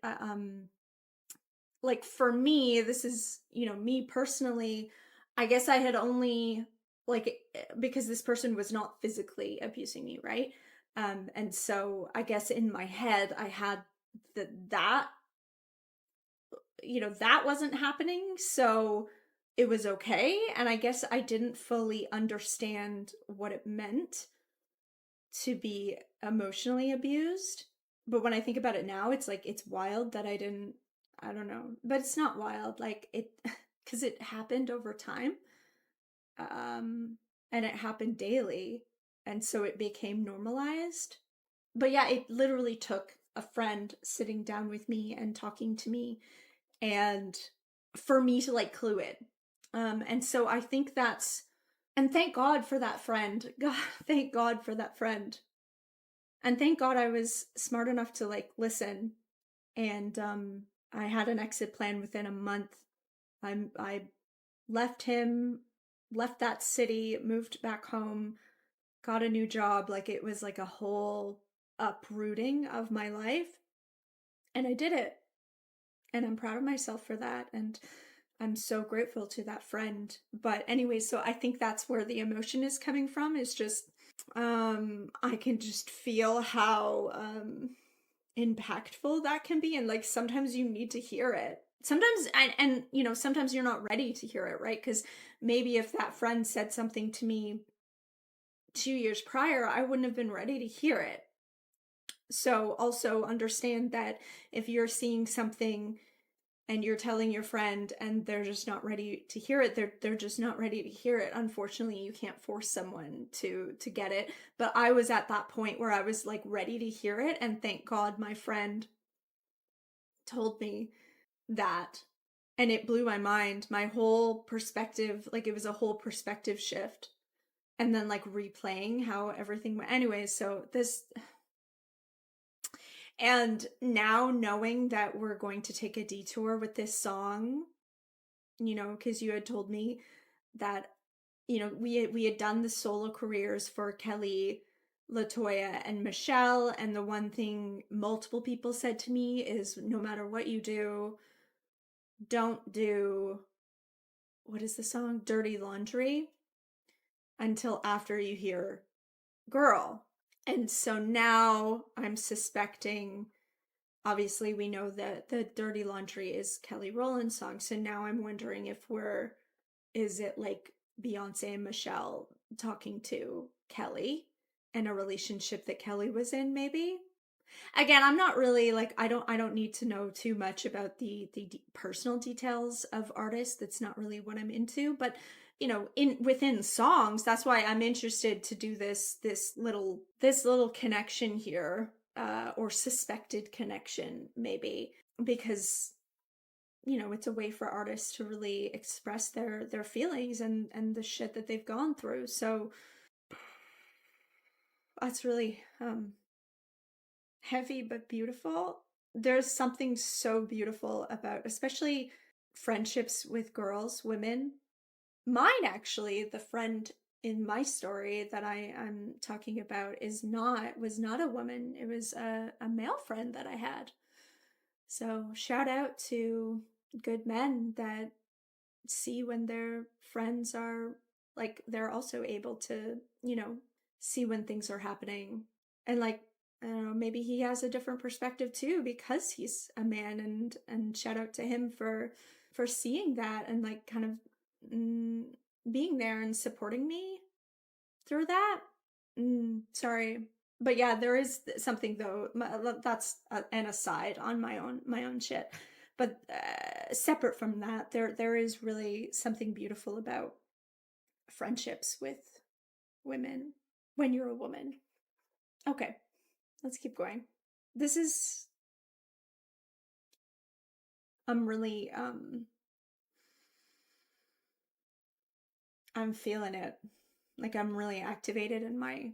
like, for me, this is, me personally, I guess I had only, like, because this person was not physically abusing me, right? And so I guess in my head, I had that, that wasn't happening, so it was okay. And I guess I didn't fully understand what it meant to be emotionally abused. But when I think about it now, it's like, it's wild that I don't know, but it's not wild, like it, because it happened over time. And it happened daily. And so it became normalized. But yeah, it literally took a friend sitting down with me and talking to me and for me to like clue it. And so I think and thank God for that friend. God, thank God for that friend. And thank God I was smart enough to like listen. And I had an exit plan within a month. I left him, left that city, moved back home, got a new job. Like, it was like a whole uprooting of my life. And I did it. And I'm proud of myself for that. And I'm so grateful to that friend. But anyway, so I think that's where the emotion is coming from, is just I can just feel how impactful that can be. And like, sometimes you need to hear it. Sometimes, and sometimes you're not ready to hear it, right? Because maybe if that friend said something to me 2 years prior, I wouldn't have been ready to hear it. So also understand that if you're seeing something and you're telling your friend and they're just not ready to hear it, they're just not ready to hear it. Unfortunately, you can't force someone to get it. But I was at that point where I was like ready to hear it, and thank God my friend told me that. And it blew my mind. My whole perspective, like, it was a whole perspective shift. And then like replaying how everything went. Anyways, so this, and now knowing that we're going to take a detour with this song, because you had told me that, we had done the solo careers for Kelly, Latoya, and Michelle. And the one thing multiple people said to me is, no matter what you do, don't do, what is the song? Dirty Laundry until after you hear Girl. And so now I'm suspecting, obviously we know that the Dirty Laundry is Kelly Rowland's song. So now I'm wondering if is it like Beyonce and Michelle talking to Kelly and a relationship that Kelly was in, maybe? Again, I'm not really like, I don't need to know too much about the personal details of artists. That's not really what I'm into, but within songs, that's why I'm interested to do this little connection here, or suspected connection maybe, because it's a way for artists to really express their feelings and the shit that they've gone through. So that's really heavy but beautiful. There's something so beautiful about, especially friendships with girls, women. Mine, actually, the friend in my story that I'm talking about was not a woman. It was a male friend that I had. So shout out to good men that see when their friends are, like, they're also able to, see when things are happening. And like, I don't know, maybe he has a different perspective too because he's a man, and shout out to him for seeing that and like kind of being there and supporting me through that. Sorry. But yeah, there is something though. That's an aside on my own shit. But separate from that, there is really something beautiful about friendships with women when you're a woman. Okay, let's keep going. This is I'm really I'm feeling it. Like I'm really activated in my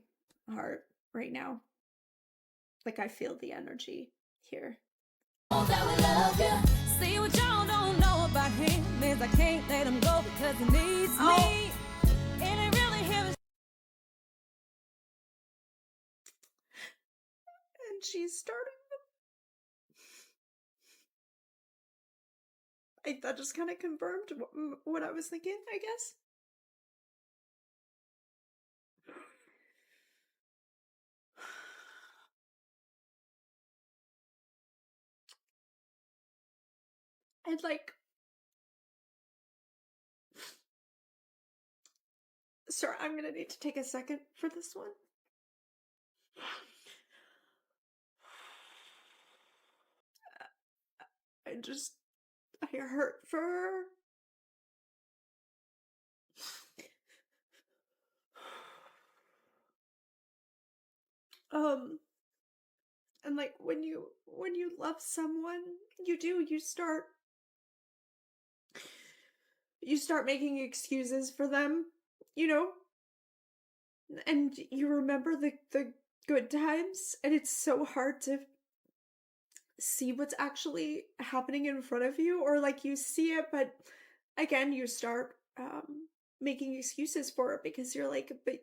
heart right now. Like I feel the energy here. That we love you. See what y'all don't know about him is I can't let him go because he needs me. It ain't really him. And she's starting that just kind of confirmed what I was thinking, I guess. And like, sorry, I'm gonna need to take a second for this one. I hurt for her. And like when you love someone, you start making excuses for them, you know? And you remember the good times, and it's so hard to see what's actually happening in front of you, or like you see it, but again, you start making excuses for it because you're like, but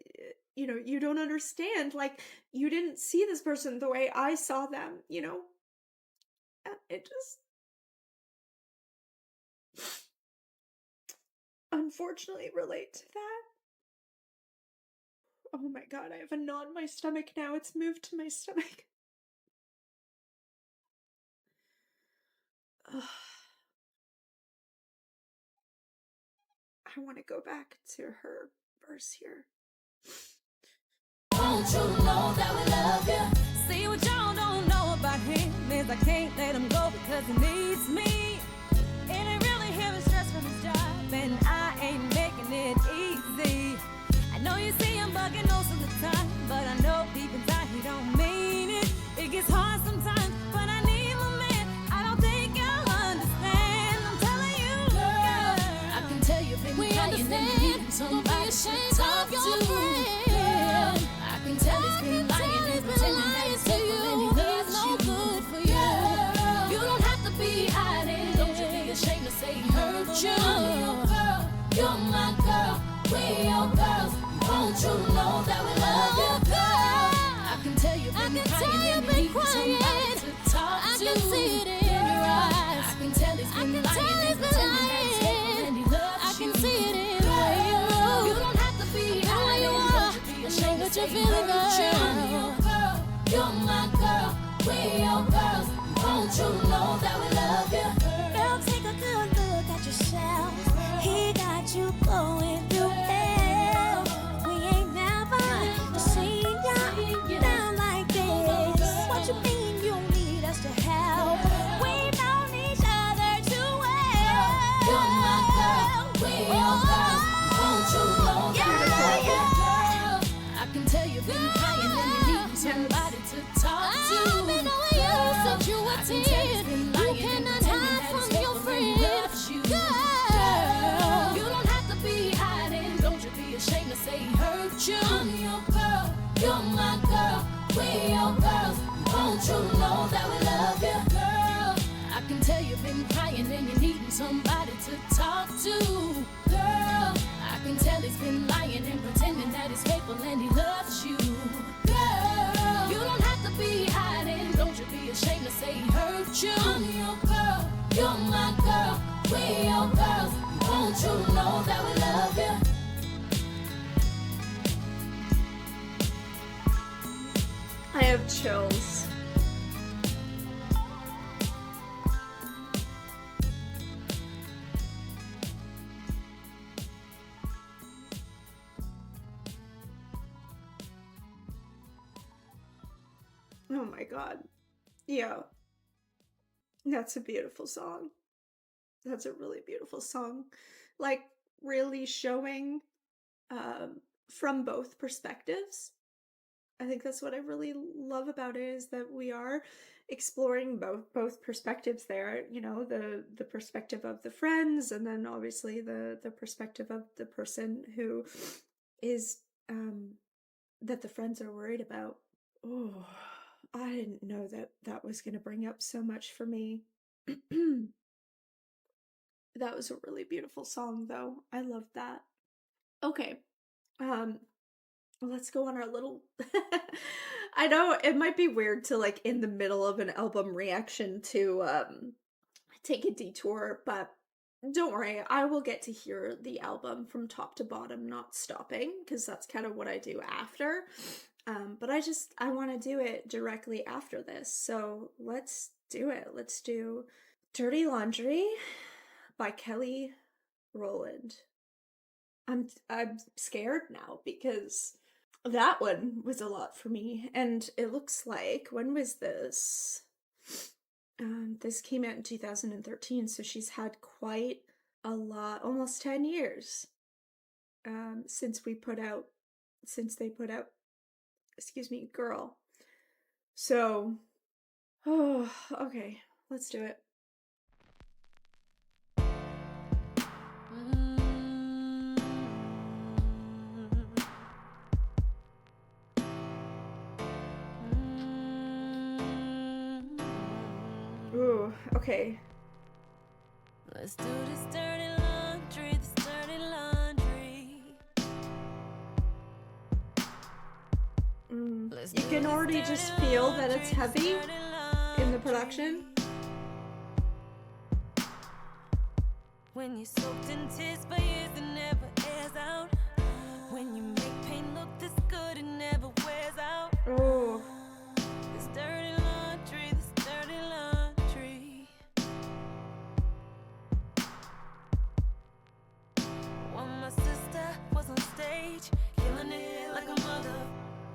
you know, you don't understand. Like, you didn't see this person the way I saw them, you know? It just unfortunately relate to that. Oh my god, I have a knot in my stomach now. It's moved to my stomach. Ugh. I want to go back to her verse here. Won't you know that we love you? See what y'all don't know about him is I can't let him go because he needs me. It ain't really him, it's stress from his job, and I ain't making it easy. I know you see him bugging most of the time, but I know deep inside he don't mean it. It gets hard sometimes, but I need my man. I don't think you'll understand. I'm telling you, girl, I can tell you've been crying and you need somebody to talk to. I can tell he's been lying and pretending that he's faithful and he loves you. Good for you. You don't have to be hiding. Don't you be ashamed to say he hurt you. I'm your girl, you're my girl, we your girls. Won't you know that we love you, girl? I can tell you've been crying and you need somebody to talk to. I can see it in your eyes. I can tell he's been lying and pretending that he's faithful and he loves you. I can see it in the way you move. You don't have to be hiding. Don't you be ashamed to say he hurt you. I'm your girl, you're my girl, we your girls. Won't you know that we love you? Girl, take a good look at yourself. He got you going through hell. We ain't never seen ya down like this. What you mean you need us to help? We known each other too well. You're my girl, we your girls. Won't you know that we love you, girl? I can tell you've been crying and you need somebody to talk to. I've been knowing you since you were 10. You cannot hide from your friend. Girl, you don't have to be hiding. Don't you be ashamed to say he hurt you. I'm your girl, you're my girl, we your girls. Won't you know that we love you, girl? I can tell you've been crying and you're needing somebody to talk to. Girl, I can tell he's been lying and pretending that he's faithful and he loves you. Girl, you don't have to be hiding. Don't you be ashamed to say he hurt you. I'm your girl, you're my girl, we your girls. Won't you know that we love you? I have chills. my God. Yeah. That's a beautiful song. That's a really beautiful song. Like, really showing from both perspectives. I think that's what I really love about it, is that we are exploring both perspectives there. You know, the perspective of the friends, and then obviously the perspective of the person who is that the friends are worried about. Oh, I didn't know that that was going to bring up so much for me. That was a really beautiful song, though. I loved that. Okay. Let's go on our little I know it might be weird to, like, in the middle of an album reaction to take a detour, but don't worry, I will get to hear the album from top to bottom, not stopping, because that's kind of what I do after. But I want to do it directly after this. So let's do it. Let's do Dirty Laundry by Kelly Rowland. I'm scared now because that one was a lot for me. And it looks like, when was this? This came out in 2013, so she's had quite a lot, almost 10 years since they put out, excuse me, Girl. So, oh, okay, let's do it. Ooh, okay. Let's do this dirty laundry, this dirty laundry. You can already just feel that it's heavy in the production. When you soaked in tears for years, it never airs out. When you make pain look this good, it never wears out. Oh. This dirty laundry, this dirty laundry. When my sister was on stage, killing it like a mother,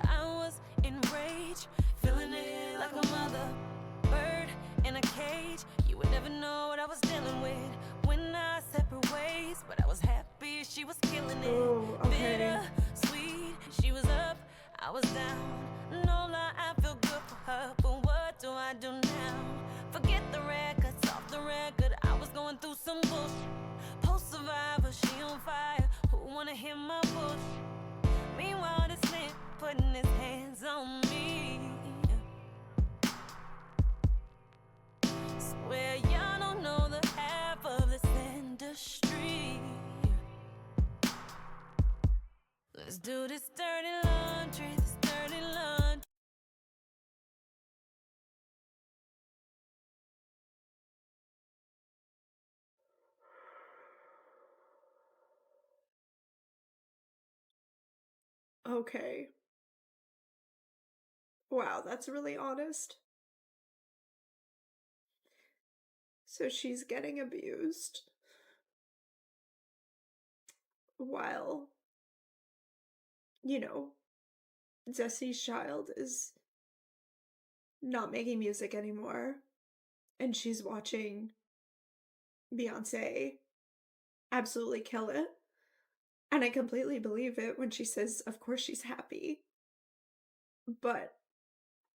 I was enraged, feeling it like a mother. Bird in a cage, you would never know what I was dealing with when I separate ways, but I was happy she was killing it. Oh, okay. Bitter, sweet, she was up, I was down. No lie, I feel good for her, but what do I do now? Forget the records, off the record, I was going through some bullshit. Post-survivor, she on fire, who wanna hear my bullshit? Meanwhile, this man putting his hands on me. Swear y'all don't know the half of this industry. Let's do this dirty laundry, this dirty laundry. Okay. Wow, that's really honest. So she's getting abused while, you know, Destiny's Child is not making music anymore, and she's watching Beyonce absolutely kill it. And I completely believe it when she says, of course she's happy. But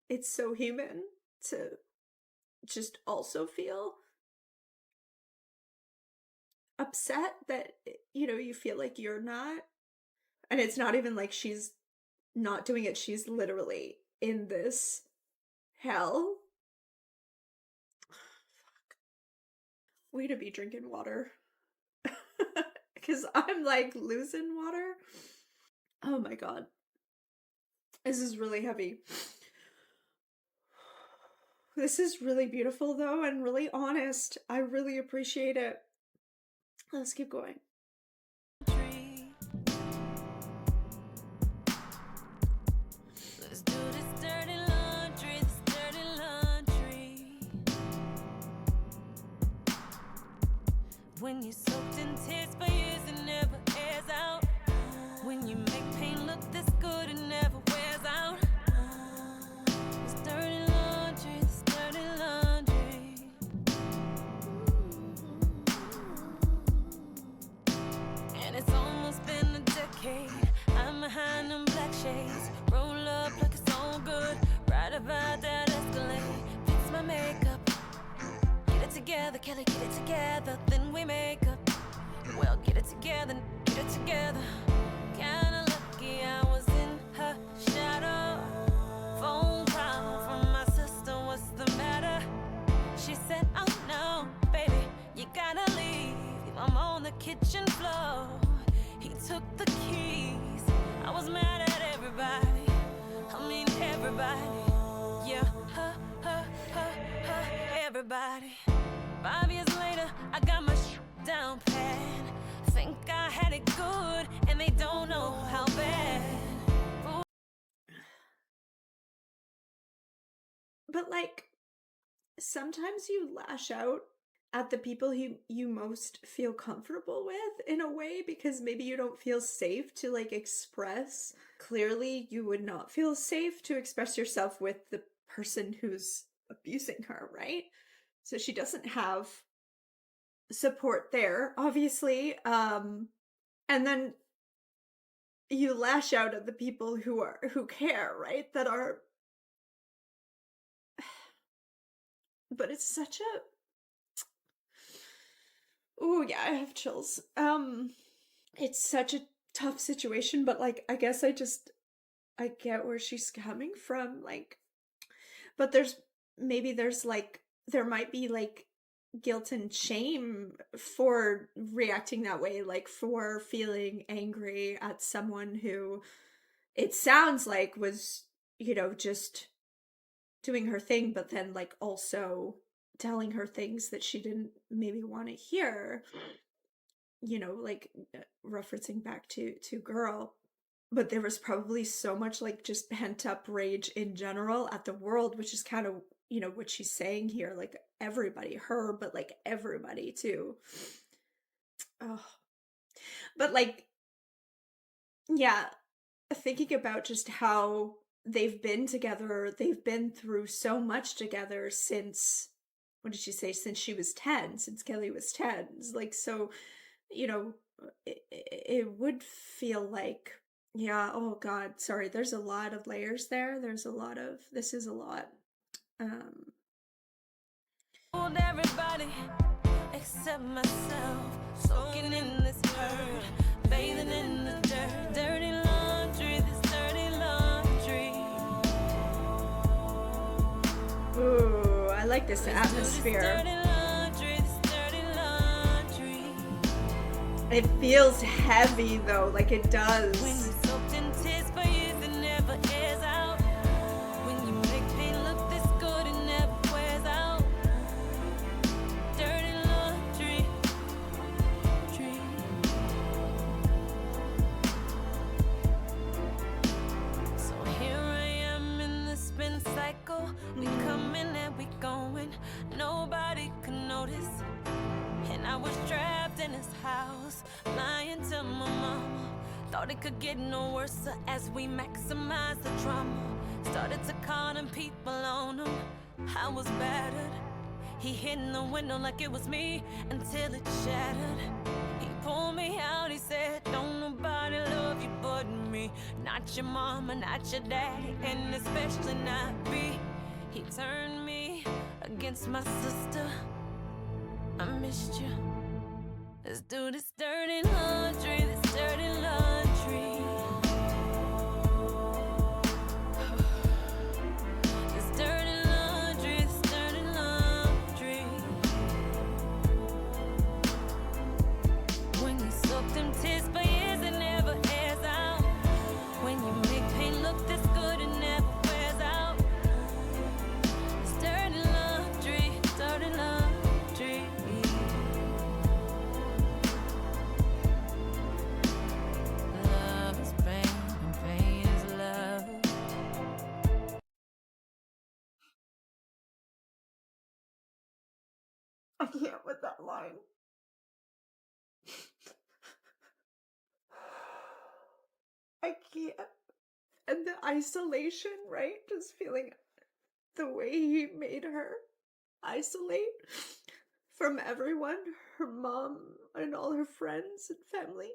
it's so human to just also feel upset that, you know, you feel like you're not. And it's not even like she's not doing it. She's literally in this hell. Fuck. Way to be drinking water. Because I'm like losing water. Oh my God. This is really heavy. This is really beautiful though, and really honest. I really appreciate it. Let's keep going. Let's do this dirty laundry, this dirty laundry. When you soaked in tears for years, it never airs out. When you make pain look this good, it never wears out. This dirty laundry. And it's almost been a decade. I'm behind them black shades. Roll up like it's all good. Right about that Escalade. Fix my makeup. Get it together, Kelly, get it together. Then we make up. Well, get it together, get it together. Kinda lucky I was in her shadow. Phone call from my sister, what's the matter? She said, oh no, baby, you gotta leave. I'm on the kitchen floor. He took the keys. I was mad at everybody. I mean everybody. Yeah, everybody. 5 years later, I got my down pat. Think I had it good, and they don't know how bad. But like, sometimes you lash out at the people you most feel comfortable with in a way because maybe you don't feel safe to like express. Clearly, you would not feel safe to express yourself with the person who's abusing her, right? So she doesn't have support there, obviously. And then you lash out at the people who care, right? That are, but it's such a, oh yeah, I have chills. It's such a tough situation, but like I guess I get where she's coming from, like, but there's like there might be like guilt and shame for reacting that way, like for feeling angry at someone who it sounds like was, just doing her thing, but then like also telling her things that she didn't maybe want to hear, like referencing back to girl. But there was probably so much like just pent up rage in general at the world, which is kind of, what she's saying here, like everybody, her, but like everybody too. Oh, but like, yeah, thinking about just how they've been together, they've been through so much together since, what did she say? Since she was 10, since Kelly was 10. Like, so, it would feel like, yeah, oh God, sorry, there's a lot of layers there. This is a lot. Told everybody except myself, soaking in this hurt, bathing in the dirt, dirty laundry, this dirty laundry. Ooh, I like this This atmosphere. dirty laundry, this dirty laundry. It feels heavy though, like it When does. you soaked in tears for years, it never airs out. When you make pain look this good, it never wears out. Dirty laundry. So here I am in the spin cycle. We coming and we going. Nobody can notice. And I was trapped in his house, lying to my mama. Thought it could get no worse as we maximized the drama. Started to call them people on him. I was battered. He hit in the window like it was me until it shattered. He pulled me out, he said, don't nobody love you but me. Not your mama, not your daddy, and especially not me. He turned me against my sister. I missed you. Let's do this dirty laundry, this dirty laundry. This dirty laundry, this dirty laundry. When you soak them tears for years, it never airs out. When you make pain look this good, it never wears out. This dirty laundry, dirty laundry. Love is pain, and pain is love. I can't with that line. I can't. And the isolation, right? Just feeling the way he made her isolate from everyone, her mom and all her friends and family.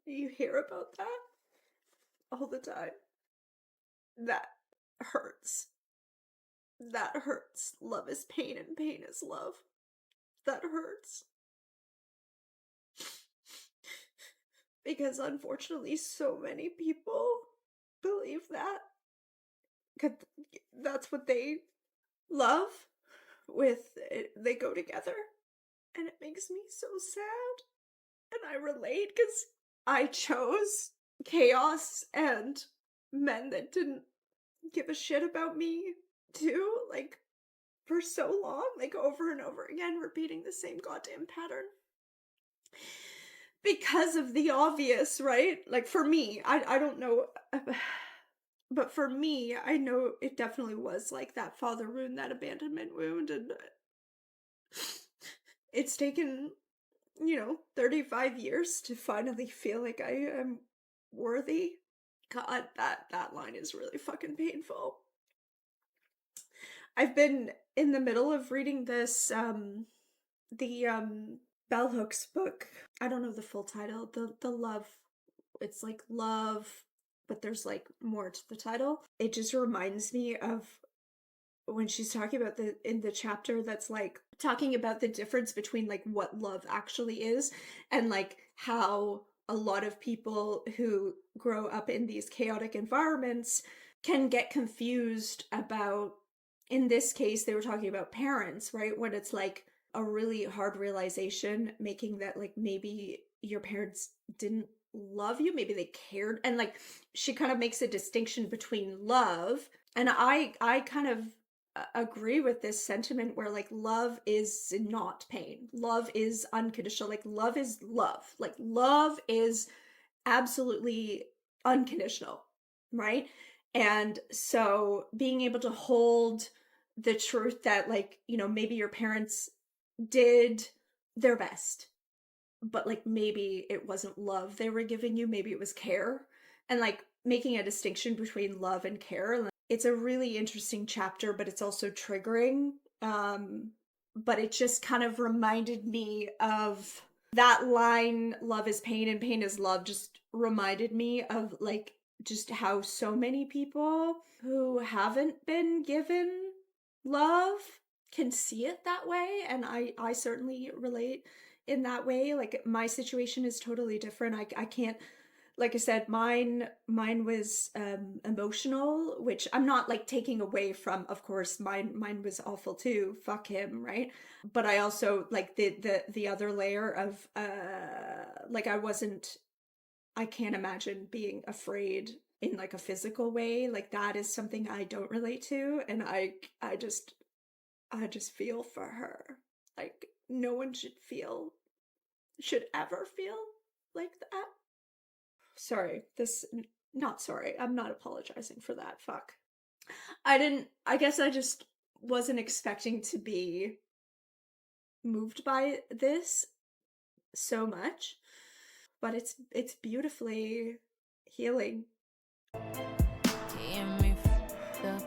You hear about that all the time. That hurts. That hurts. Love is pain and pain is love. That hurts. Because unfortunately, so many people believe that. 'Cause that's what they love with it, they go together. And it makes me so sad. And I relate because I chose chaos and men that didn't give a shit about me too, like for so long, like over and over again, repeating the same goddamn pattern. Because of the obvious, right? Like for me, I don't know, but for me, I know it definitely was like that father wound, that abandonment wound, and it's taken, 35 years to finally feel like I am worthy. God, that line is really fucking painful. I've been in the middle of reading this, the Bell Hooks book. I don't know the full title. The love. It's like love, but there's like more to the title. It just reminds me of when she's talking about in the chapter that's like talking about the difference between like what love actually is and like how a lot of people who grow up in these chaotic environments can get confused about, in this case, they were talking about parents, right? When it's like a really hard realization, making that like maybe your parents didn't love you, maybe they cared. And like she kind of makes a distinction between love. And I kind of agree with this sentiment where like love is not pain. Love is unconditional. Like love is love. Like love is absolutely unconditional, right? And so being able to hold the truth that like, maybe your parents did their best, but like maybe it wasn't love they were giving you, maybe it was care, and like making a distinction between love and care. It's a really interesting chapter, but it's also triggering. But it just kind of reminded me of that line, love is pain and pain is love, just reminded me of like just how so many people who haven't been given love can see it that way. And I certainly relate in that way. Like my situation is totally different. I can't, like I said, mine was emotional, which I'm not like taking away from, of course, mine was awful too. Fuck him, right? But I also like the other layer of like I can't imagine being afraid in like a physical way. Like that is something I don't relate to, and I just feel for her. Like no one should ever feel like that. Sorry, not sorry. I'm not apologizing for that. Fuck. I guess I just wasn't expecting to be moved by this so much, but it's beautifully healing. Get me fucked up.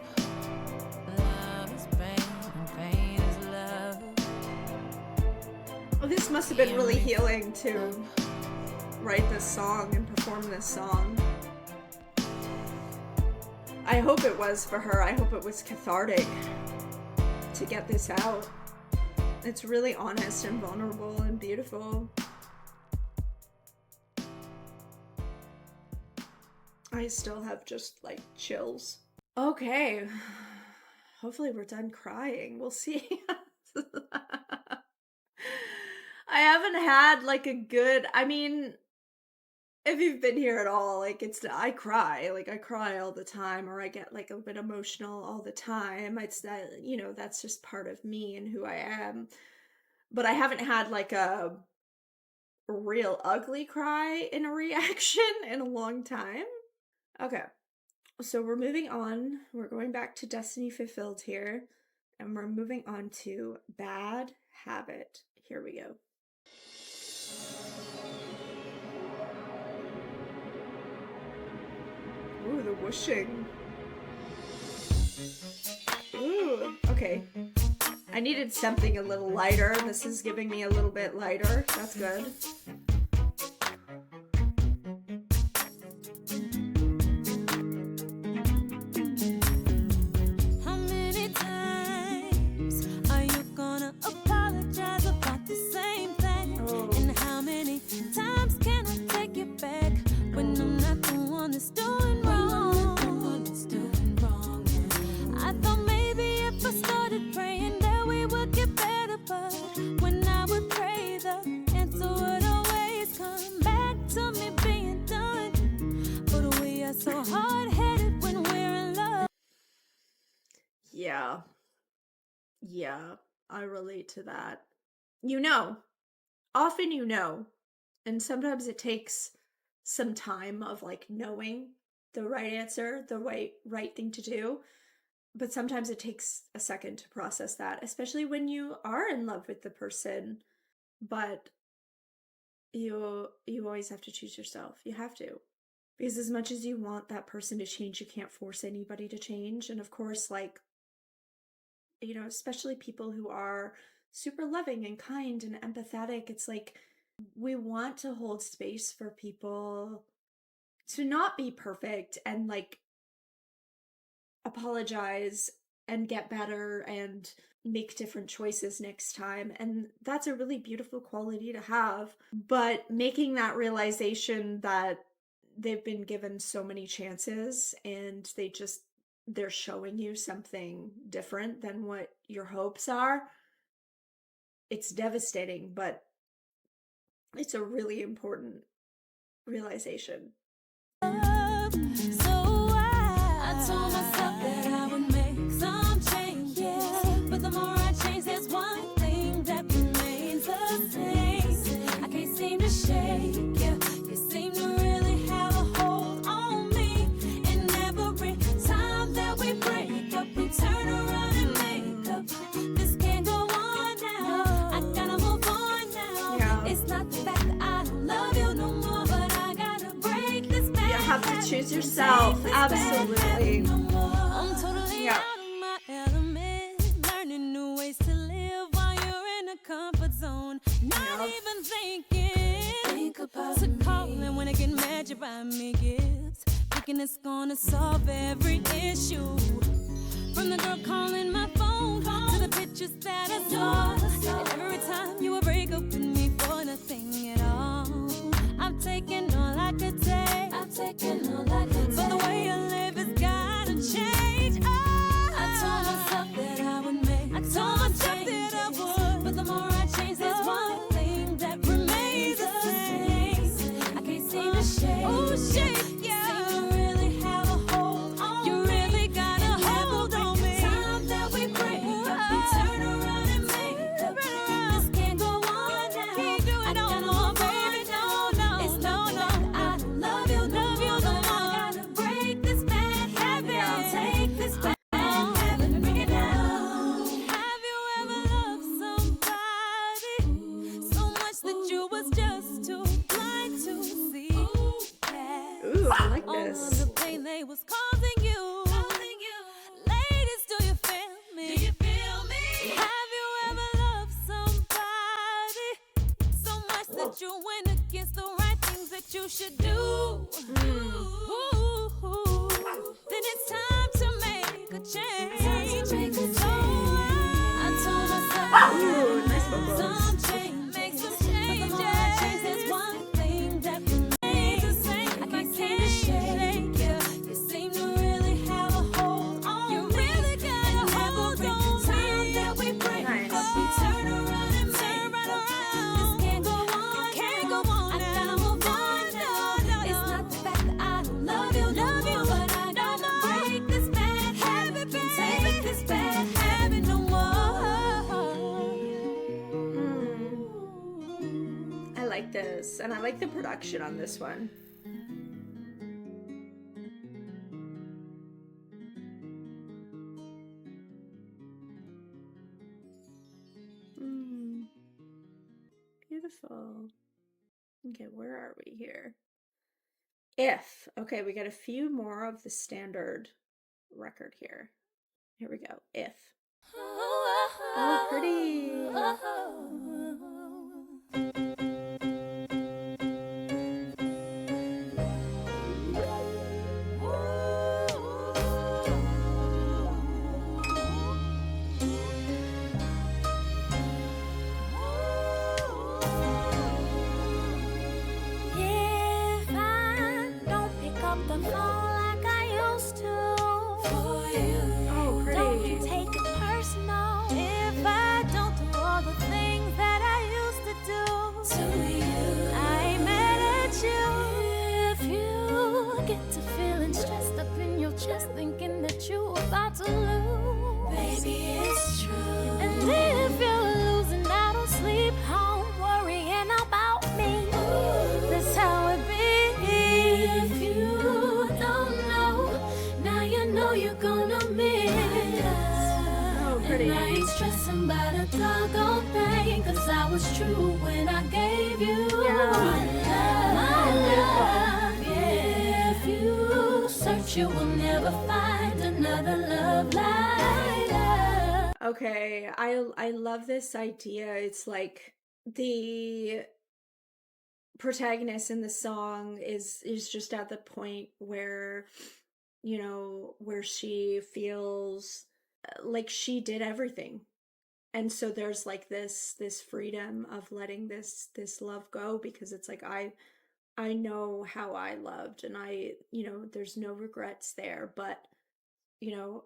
Love is pain and pain is love. Oh, this must have been really healing to write this song and perform this song. I hope it was for her. I hope it was cathartic to get this out. It's really honest and vulnerable and beautiful. I still have just like chills. Okay. Hopefully we're done crying. We'll see. I haven't had like a good, if you've been here at all, like I cry all the time, or I get like a bit emotional all the time. It's that, that's just part of me and who I am. But I haven't had like a real ugly cry in a reaction in a long time. Okay. So we're moving on. We're going back to Destiny Fulfilled here, and we're moving on to Bad Habit. Here we go. Ooh, the whooshing. Ooh, okay. I needed something a little lighter. This is giving me a little bit lighter. That's good. that's so hard-headed when we're in love. Yeah. Yeah, I relate to that. Often and sometimes it takes some time of like knowing the right answer, the right thing to do. But sometimes it takes a second to process that, especially when you are in love with the person. But you always have to choose yourself. You have to. Because as much as you want that person to change, you can't force anybody to change. And of course, like, especially people who are super loving and kind and empathetic, it's like we want to hold space for people to not be perfect and like apologize and get better and make different choices next time. And that's a really beautiful quality to have. But making that realization that they've been given so many chances and they're showing you something different than what your hopes are, it's devastating, but it's a really important realization. So I told myself that I would make some changes, but the more I change, there's one thing that remains the same. I can't seem to shake you. You seem to really have a hold on me, and every time that we break up, we turn around and make up. This can't go on now. I gotta move on now. Yeah. It's not the fact that I don't love you no more, but I gotta break this back. You have to choose yourself. Absolutely. I'm totally Yeah. out of my element, learning new ways to live while you're in a comfort zone. Not Yeah. even think about to calling when I get mad, you buy me gifts, thinking it's gonna solve every issue. From the girl calling my phone to the pictures that I saw, and every time you would break up with me for nothing at all. I've taken all I could take. But the way you live has gotta change. I told myself that I would make. I told myself that I would. But the more I change, there's one thing that remains the same. I can't seem to shake. Oh, shake, yeah. Seem to really have a hold on me. You really got a hold on me. Time that we break up, we turn around and make up. This can't go on now. Can't do it no more, baby. No. It's not that I don't love you no more. I gotta break this bad habit. Take this bad habit and bring it down. Have you ever loved somebody so much that you was just too blind to see? Ooh, I like All this. of the pain they was causing you. Ladies, do you feel me? Have you ever loved somebody so much that you went against the right things that you should do? Ooh, then it's time to make a change. So I told myself Ooh, nice vocals. some change, make some changes. But the more I change, there's one thing that remains the same. I can't seem to shake you. You seem to really have a hold on me. You really got a hold on me. Time that we break Nice. up, we turn around and make up. This can't go on. I gotta move on now. It's not the fact that I don't love you no more, but I gotta break this bad habit. Take this bad habit no more. I like this, and I like the production on this one. Beautiful. Okay, where are we here? If. Okay, we got a few more of the standard record here. Here we go. If. Oh, pretty. If I don't pick up the phone like I used to, Oh, don't pretty. take it personal. If I don't do all the things that true when I gave you my love. Yeah, if you search, you will never find another love like that. Okay, I love this idea. It's like the protagonist in the song is just at the point where, you know, where she feels like she did everything. And so there's like this freedom of letting this love go, because it's like I know how I loved, and I, you know, there's no regrets there, but you know,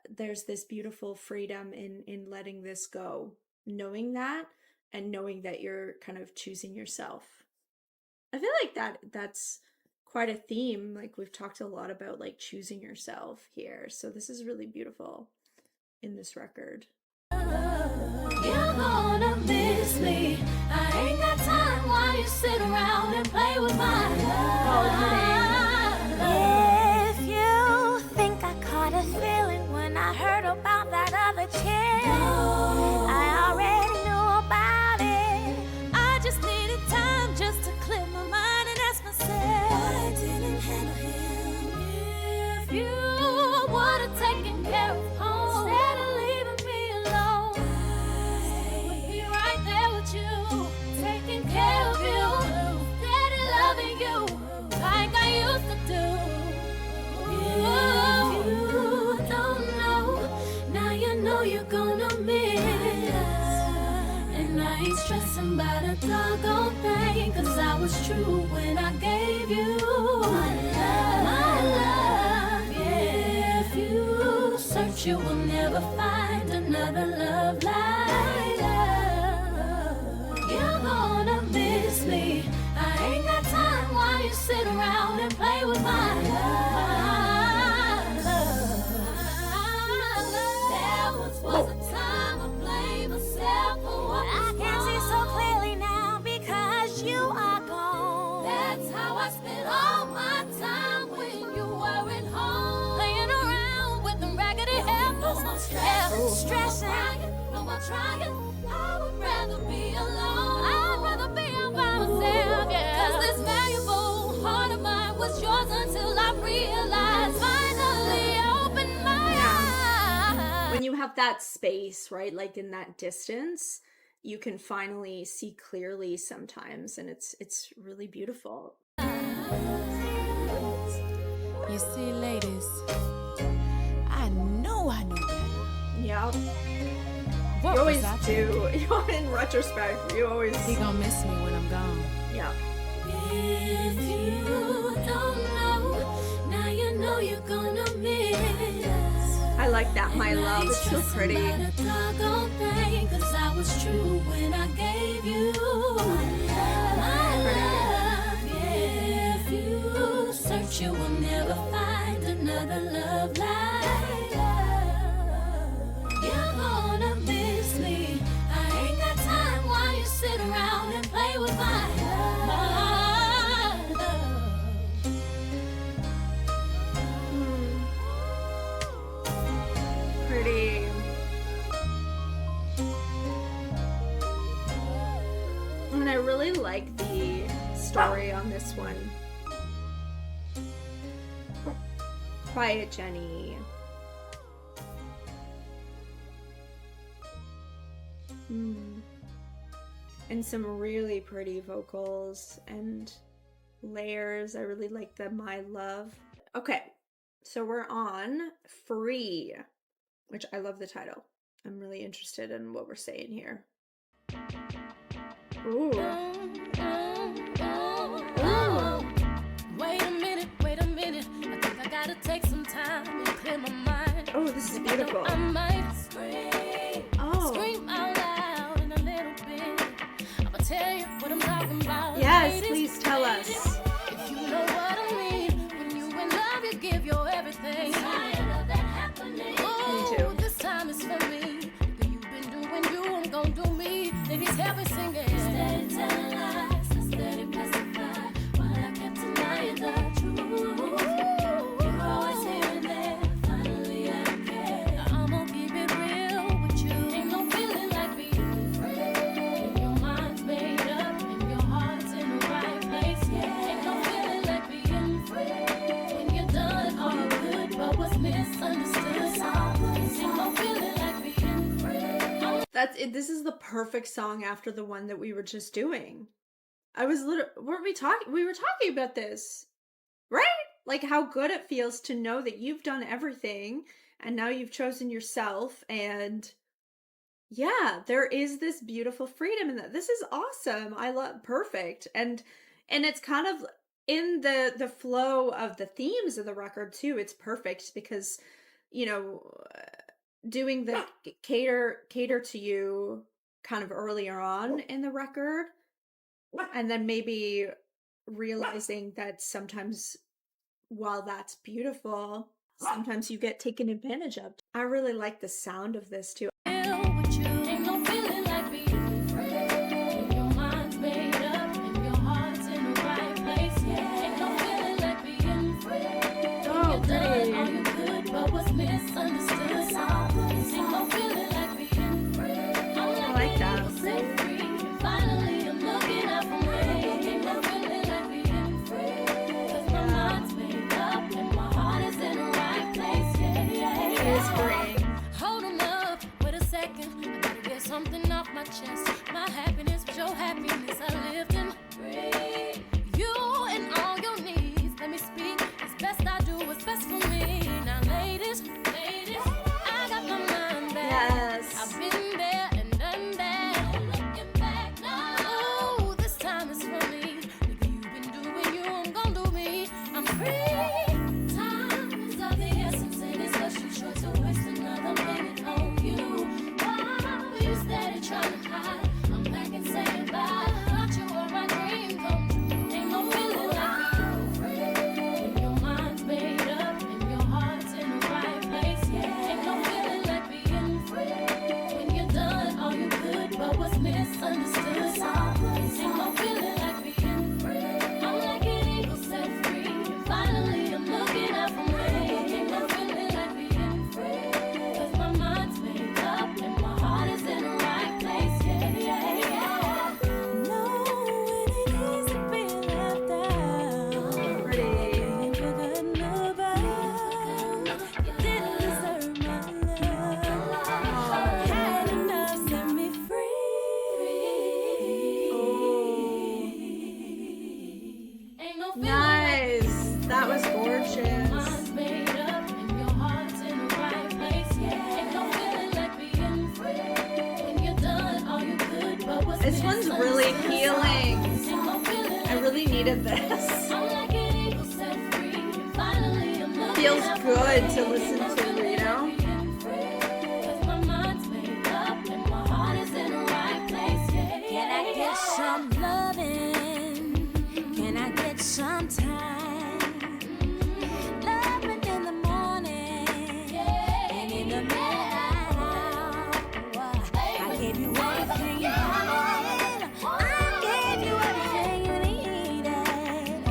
there's this beautiful freedom in letting this go, knowing that, and knowing that you're kind of choosing yourself. I feel like that's quite a theme. Like we've talked a lot about like choosing yourself here. So this is really beautiful in this record. You're gonna miss me. I ain't got time while you sit around and play with my love. If you think I caught a feeling when I heard about that other chick, I already knew about it. I just needed time just to clear my mind and ask myself why I didn't handle him. If you would've taken care of home instead of leaving me alone, I would be right there with you, taking care of you, steady loving you like I used to do. If you don't know, now you know you're gonna miss. And I ain't stressing about a doggone thing, 'cause I was true when I gave you my love. Yeah, if you search, you will never find another love like that. You're gonna miss me. I ain't got time while you sit around and play with my love. There once was a time I blamed myself for what was wrong. I can see so clearly now because you are gone. That's how I spent all my time when you weren't home, playing around with them raggedy apples. No more stressing, no more trying. I would rather be alone. I'd rather be all by myself, yeah. 'Cause this valuable heart of mine was yours until I realized, finally opened my eyes. When you have that space, right, like in that distance, you can finally see clearly sometimes, and it's really beautiful. You see, ladies, I know better. Yeah, What you always was I do. thinking? In retrospect, you always, He gonna miss me when I'm gone. yeah. If you don't know, now you know you're gonna miss. I like that, my love. It's so pretty. Cause I was true when I gave you my love. Yeah, if you search, you will never find another love like that. You're gonna miss me. I ain't got time while you sit around and play with my love. Pretty. And I really like the story on this one. Quiet Jenny. And some really pretty vocals and layers. I really like the My Love. Okay, so we're on Free, which I love the title. I'm really interested in what we're saying here. Ooh. Wait a minute. I think I gotta take some time and clear my mind. Oh, this is beautiful. I might scream out loud in a little bit. I'ma tell you what I'm talking about. Yes, ladies. please tell us. If you know what I mean, when you in love, you give your everything. Tired of that happening. Me too. This time is for me. You've been doing you, I'm gonna do me. Ladies, help me sing it. Steady telling lies, steady pacify, while I kept denying the truth. You're always here and there. Finally, I don't care. I'ma give That's it. This is the perfect song after the one that we were just doing. Weren't we talking? We were talking about this, right? Like how good it feels to know that you've done everything and now you've chosen yourself. And yeah, there is this beautiful freedom in that. This is awesome. I love perfect. And it's kind of in the flow of the themes of the record too. It's perfect because, you know, doing the cater to you kind of earlier on in the record, and then maybe realizing that sometimes while that's beautiful, sometimes you get taken advantage of. I really like the sound of this too. With you. Ain't no feeling like being free. When your mind's made up and your heart's in the right place. Yeah. Ain't no feeling like being free. Oh, You're done all pretty. you could, but what's misunderstood. Ain't no feeling like being free. I like that. Set free. Finally, I'm looking out for me. Ain't no feeling like being free. 'Cause my mind's made up and my heart is in the right place. Yeah, yeah, It yeah. is great. Hold on up, wait a second. I gotta get something off my chest. My happiness was your happiness. I lived and breathed. You and all your needs. Let me speak. It's best I do what's best for me. Now, ladies, I got my mind back. Yes. I've been there and done that. No looking back now. Ooh, this time is for me. Nigga, you've been doing you, I'm gonna do me. I'm free. Time is of the essence, and it's such a short to waste another minute on you. Why were you steady trying to hide? I'm back and saying bye. Thought you were my dream come true. Ain't no feeling like being free. When your mind's made up and your heart's in the right place. Yeah. Ain't no feeling like being free. When you're done all you could, but what's misunderstood. Ain't no feeling like being free. I'm like an eagle set free. And finally I'm looking out for me. Ain't no feeling like being free. 'Cause my mind's made up and my heart is in the right place. Yeah, yeah, yeah. Knowing it easy being left out. Pretty. And you couldn't move out. You didn't deserve my love. Had enough, set me free. Ain't no feeling like Nice. That was gorgeous. mind's made up and your heart's in the right place. Yeah. Ain't no feeling like being free. When you're done all you could, but what's This one's really healing. Ain't no feeling I really needed this. I'm like an eagle set free. And finally I'm looking Feels out for good me. to listen to, you know? Being free. 'Cause my mind's made up and my heart is in the right place. Yeah, Can I yeah, get yeah. some loving? Can I get some time? Loving in the morning and in the midnight hour. I gave you everything you wanted. I gave you everything you needed,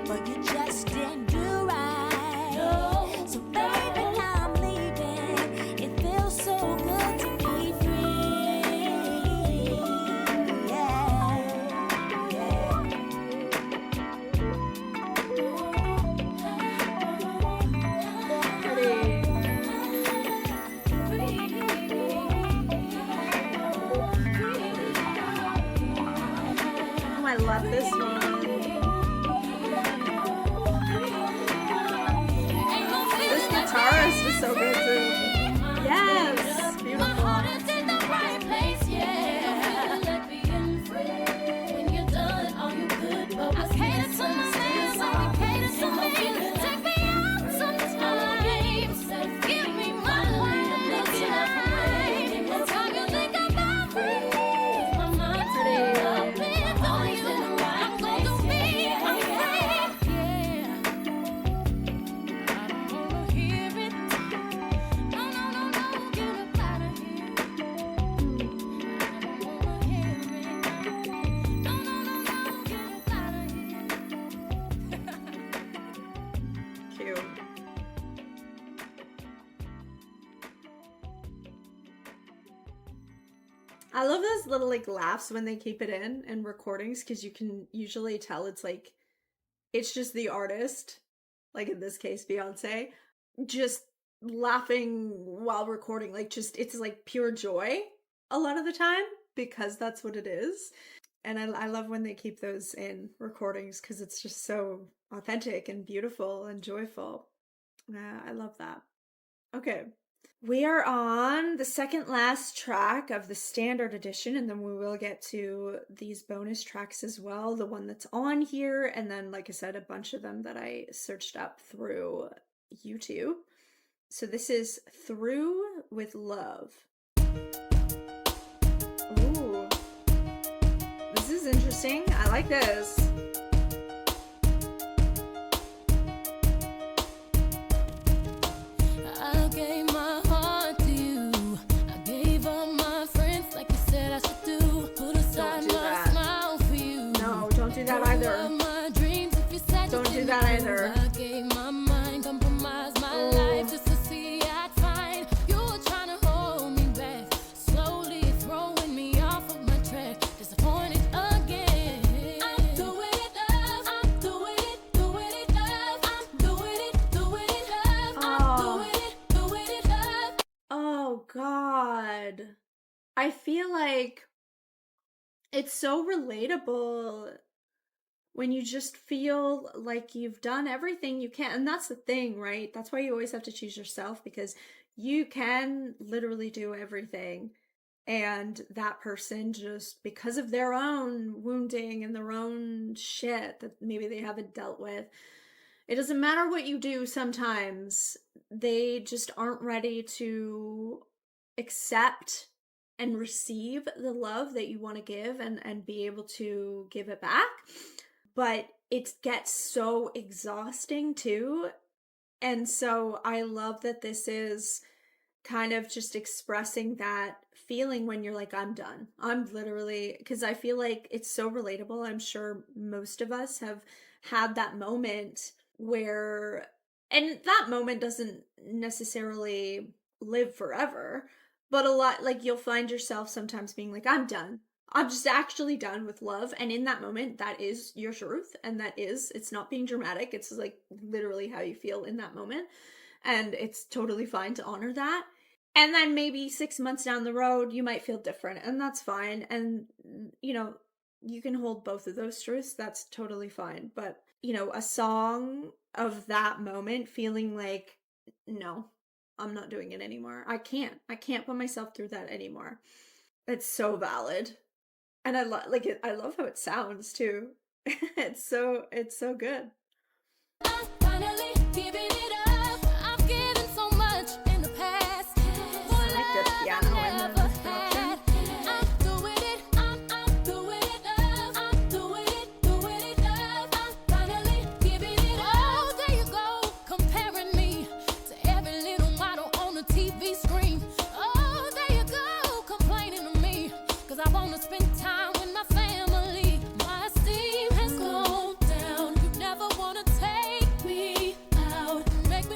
but you just didn't do right. So baby, now I'm leaving. It feels so good to be free. Yeah, yeah. Oh, I love this one. This guitarist is so good too. Yes, My beautiful. heart is in the right place, yeah. Like being free. When you're done all you could, but what's catered to my man, so we cater to me. Take me out sometime. Give me my life. Looking out for me. What time you think about free? 'Cause my mind's made up and all you I'm gonna be. I'm free. Yeah. I don't wanna hear it. No, no, no, no, get up out of here. I don't wanna hear it. No, no, no, no, get up out of here. Cute. I love those little like laughs when they keep it in recordings because you can usually tell it's just the artist, like in this case Beyonce, just laughing while recording, like just it's like pure joy a lot of the time because that's what it is. And I love when they keep those in recordings because it's just so authentic and beautiful and joyful. I love that. Okay. We are on the second last track of the standard edition, and then we will get to these bonus tracks as well. The one that's on here, and then, like I said, a bunch of them that I searched up through YouTube. So this is Through with Love. Ooh. This is interesting. I like this. I gave my heart to you. I gave all my friends like you said I should do. Put aside Don't do my that. smile for you. No, don't do that either. My dreams if you said Don't you do that didn't either. I gave my mind, compromised my Oh. life just to see I'd find. You were trying to hold me back, slowly throwing me off of my track. Disappointed again. I'm doing it, love. I'm doing it, love. I'm doing it, love. I'm doing it, love. Oh, God. I feel like it's so relatable when you just feel like you've done everything you can. And that's the thing, right? That's why you always have to choose yourself, because you can literally do everything. And that person, just because of their own wounding and their own shit that maybe they haven't dealt with, it doesn't matter what you do sometimes, they just aren't ready to accept and receive the love that you want to give and be able to give it back. But it gets so exhausting too. And so I love that this is kind of just expressing that feeling when you're like, I'm done. I'm literally, because I feel like it's so relatable. I'm sure most of us have had that moment where, and that moment doesn't necessarily live forever, but a lot, like you'll find yourself sometimes being like, I'm done. I'm just actually done with love. And in that moment, that is your truth. And it's not being dramatic. It's like literally how you feel in that moment. And it's totally fine to honor that. And then maybe 6 months down the road, you might feel different, and that's fine. And, you can hold both of those truths. That's totally fine. But, a song of that moment feeling like, no, I'm not doing it anymore. I can't put myself through that anymore. It's so valid. And I love how it sounds too. It's so good. I'm finally giving it up. I've given so much in the past. I like the piano in the production. I'm doing it. I'm doing it, love. I'm doing it, love. I'm finally giving it up. Oh, there you go, comparing me to every little model on the TV screen. Oh, there you go, complaining to me, 'cause I wanna spend time with my family. My esteem has gone down. You never wanna take me out, make me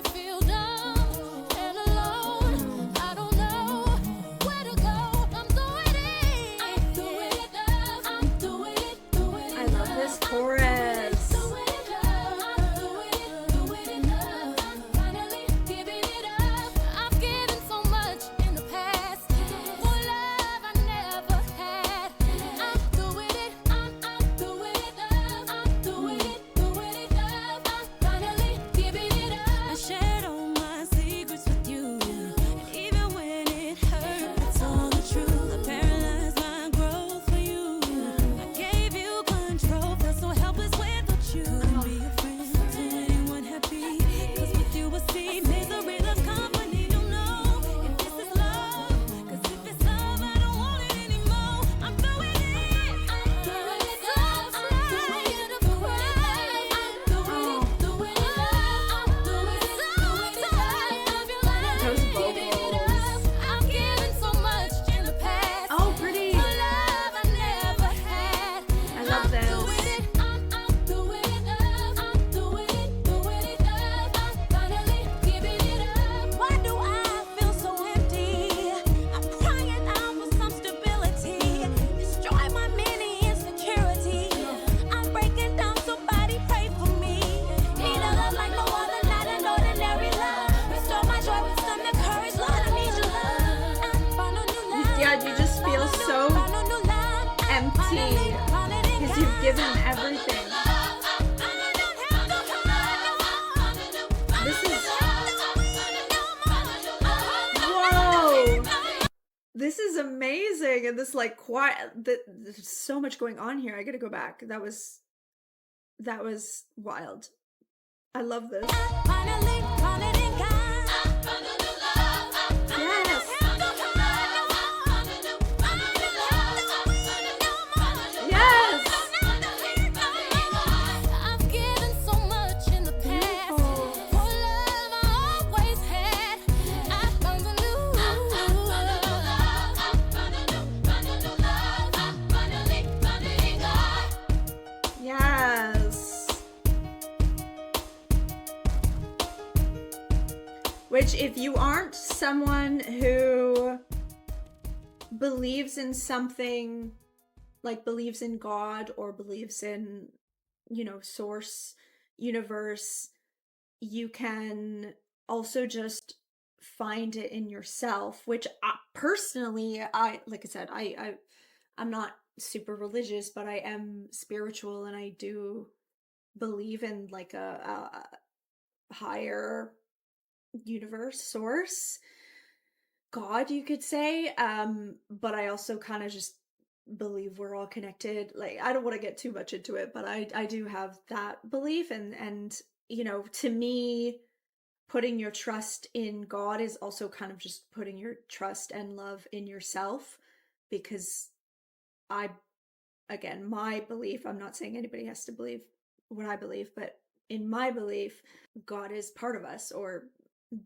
in this like quiet. There's so much going on here. I gotta go back. That was wild. I love this. Finally found it in God. Yes. Yes. I've given so much in the past. For love I always had. I found a new love. Finally God. Yes. Which, if you aren't someone who believes in something, like believes in God or believes in, source, universe, you can also just find it in yourself, which personally, like I said, I'm not super religious, but I am spiritual, and I do believe in like a higher universe, source, God, you could say. But I also kind of just believe we're all connected. Like, I don't want to get too much into it, but I do have that belief, and to me, putting your trust in God is also kind of just putting your trust and love in yourself, because again, my belief, I'm not saying anybody has to believe what I believe, but in my belief, God is part of us, or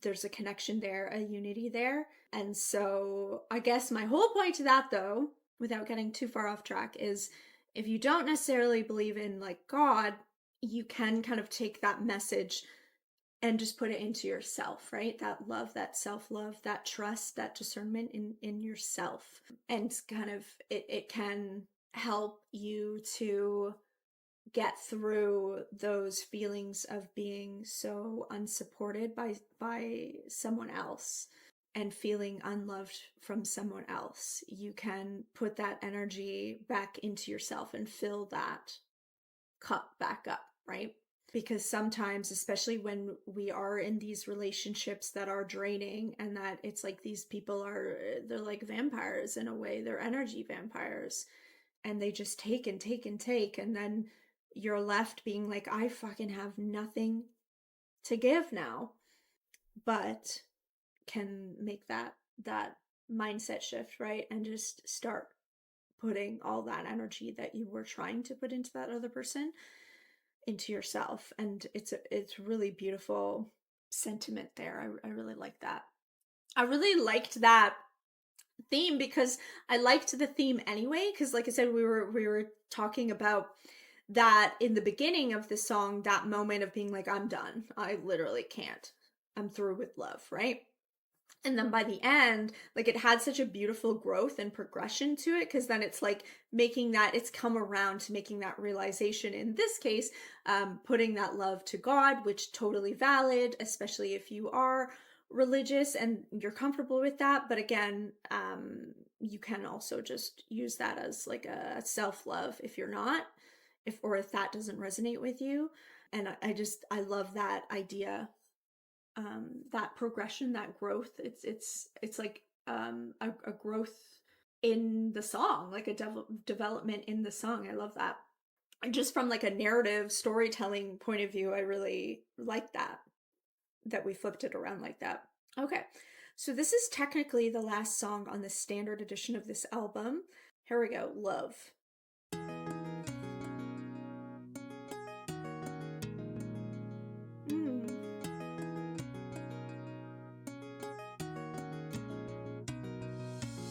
there's a connection there, a unity there. And so I guess my whole point to that, though, without getting too far off track, is if you don't necessarily believe in like God, you can kind of take that message and just put it into yourself, right? That love, that self-love, that trust, that discernment in yourself. And kind of it can help you to get through those feelings of being so unsupported by someone else and feeling unloved from someone else. You can put that energy back into yourself and fill that cup back up, right? Because sometimes, especially when we are in these relationships that are draining, and that it's like these people they're like vampires in a way, they're energy vampires, and they just take and take and take, and then you're left being like, I fucking have nothing to give now. But can make that mindset shift, right? And just start putting all that energy that you were trying to put into that other person into yourself. And it's really beautiful sentiment there. I really like that. I really liked that theme because I liked the theme anyway, because like I said, we were talking about that in the beginning of the song, that moment of being like, I'm done. I literally can't. I'm through with love, right? And then by the end, like, it had such a beautiful growth and progression to it, because then it's like making that, it's come around to making that realization, in this case, putting that love to God, which totally valid, especially if you are religious and you're comfortable with that. But again, you can also just use that as like a self-love if you're not, if that doesn't resonate with you. And I love that idea, that progression, that growth. It's like a growth in the song, like a development in the song. I love that. And just from like a narrative storytelling point of view, I really like that we flipped it around like that. Okay, so this is technically the last song on the standard edition of this album. Here we go. Love.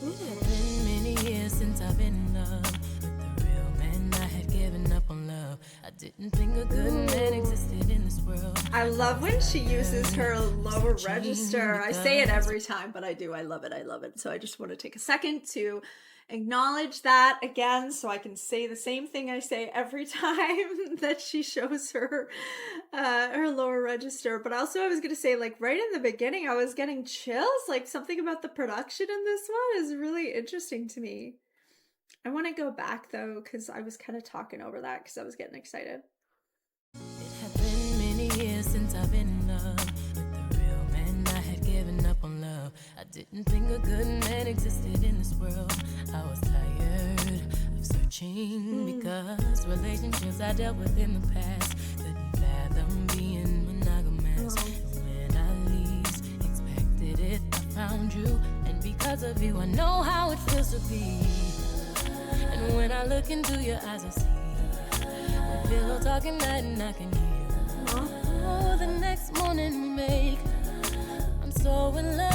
It had been many years since I've been in love with the real man. I had given up on love. I didn't think a good man existed in this world. I love when she uses her lower register. I say it every time, but I do. I love it. I love it. So I just want to take a second to acknowledge that again, so I can say the same thing I say every time that she shows her lower register. But also, I was gonna say, like, right in the beginning, I was getting chills. Like, something about the production in this one is really interesting to me. I want to go back though, because I was kind of talking over that because I was getting excited. It had been many years since I've been in love with the real man. I had given up on love. I Didn't think a good man existed in this world. I was tired of searching because relationships I dealt with in the past couldn't fathom being monogamous. And when I least expected it, I found you, and because of you, I know how it feels to be. And when I look into your eyes, I see the pillow talking night, and I can hear. Oh, the next morning we make. I'm so in love.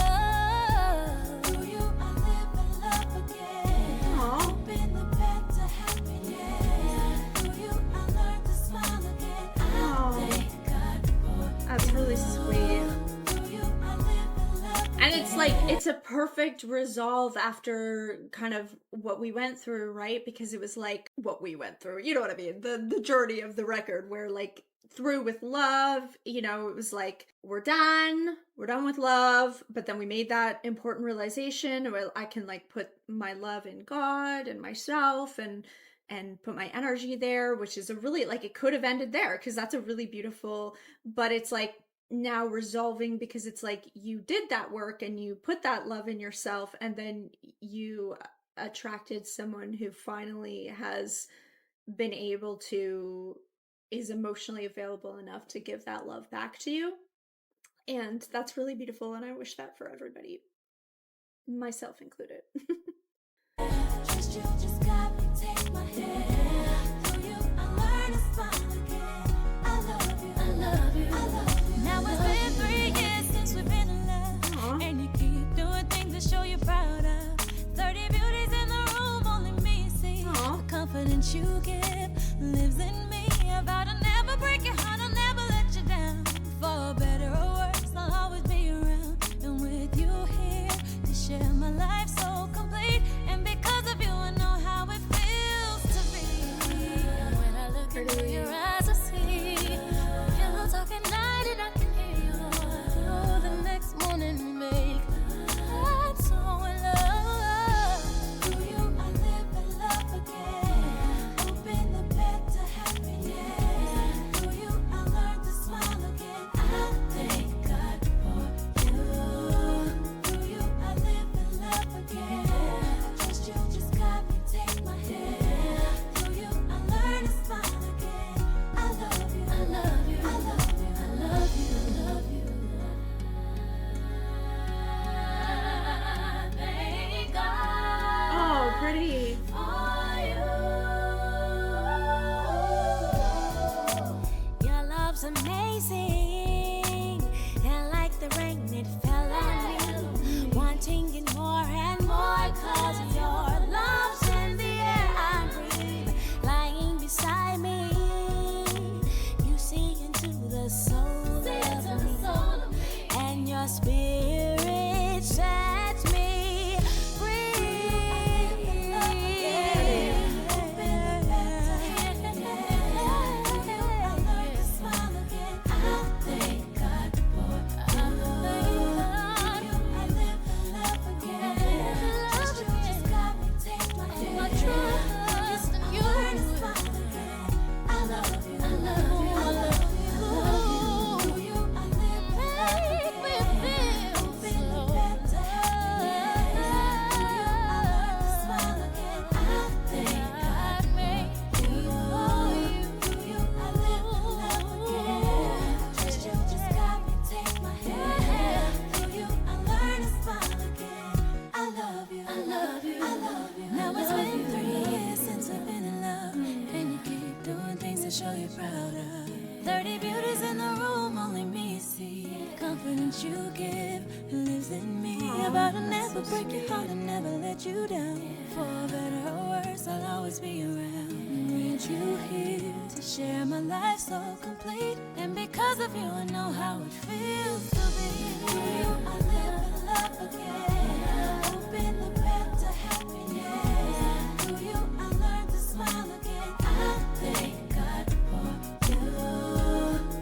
Through you, I live in love again. Open the path to happiness. Through you, I learned to smile again. I thank God for That's really sweet. through you, I live in love. And it's like, it's a perfect resolve after kind of what we went through, right? Because it was like what we went through, you know what I mean? The journey of the record, where like through with love, you know, it was like, we're done with love. But then we made that important realization, well, I can like put my love in God and myself and put my energy there, which is a really, like, it could have ended there because that's a really beautiful, but it's like now resolving, because it's like you did that work and you put that love in yourself, and then you attracted someone who finally has been able to, is emotionally available enough to give that love back to you. And that's really beautiful, and I wish that for everybody, myself included. Trust you just got me, take my hand. Through you, I learn to smile again. I love you, I love you, I love you. Now it's been 3 years since we've been in love, and you keep doing things to show you're proud of. 30 beauties in the room, only me see. The confidence you give lives in me. I vow to never break your heart, I'll never let you down. For better or worse, I'll always be around. And with you here to share my life so complete. And because of you, I know how it feels to be. And when I look into your eyes, I see you're talking night, and I can hear you. Oh, the next morning we make. I'm so in love. Through you, I live in love again. Open the path to happiness. Through you, I learned to smile again. I thank God for you. Through you, I live in love again. Trust you just got me, take my hand. Through you, I learned to smile again. I love you, I love you, I love you, I love you, I love you. I thank God Oh, pretty. your love's amazing, and like the rain it fell on me, wanting it more and more, 'cause of your love's in the air I breathe, lying beside me. You see into the soul of me, and your spirit sets me free. Now it's been 3 years since we've been in love, and you keep doing things to show you're proud of. 30 beauties in the room, only me see. The confidence you give lives in me. About to never break your heart and never let you down. For better or worse, I'll always be around. Need you here to share my life so complete. And because of you, I know how it feels to be. Through you, I live in love again. Open the path to happiness. Through you, I learned to smile again. I thank God for you.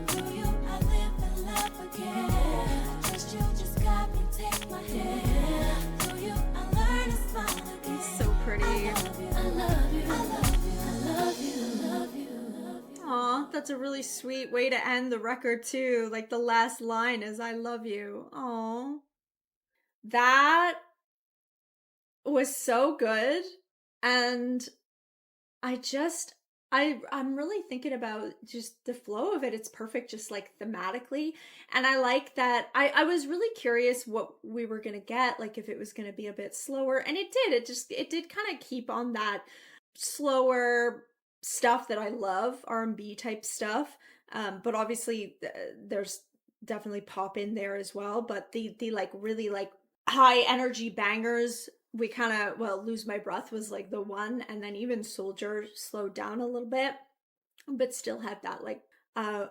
Through you, I live in love again. Trust you just got me, take my hand. Through you, I learned to smile again. It's so pretty. I love you, I love you, I love you, I love you, I love you, I love you. Aw, that's a really sweet way to end the record too. Like the last line is "I love you." Aw. That was so good. And I just I'm really thinking about just the flow of it. It's perfect just like thematically. And I like that I was really curious what we were gonna get, like if it was gonna be a bit slower. And it did. It did kind of keep on that slower stuff that I love, R&B type stuff. But obviously there's definitely pop in there as well. But the like really like high energy bangers, we kind of, well, Lose My Breath was like the one, and then even Soldier slowed down a little bit, but still had that like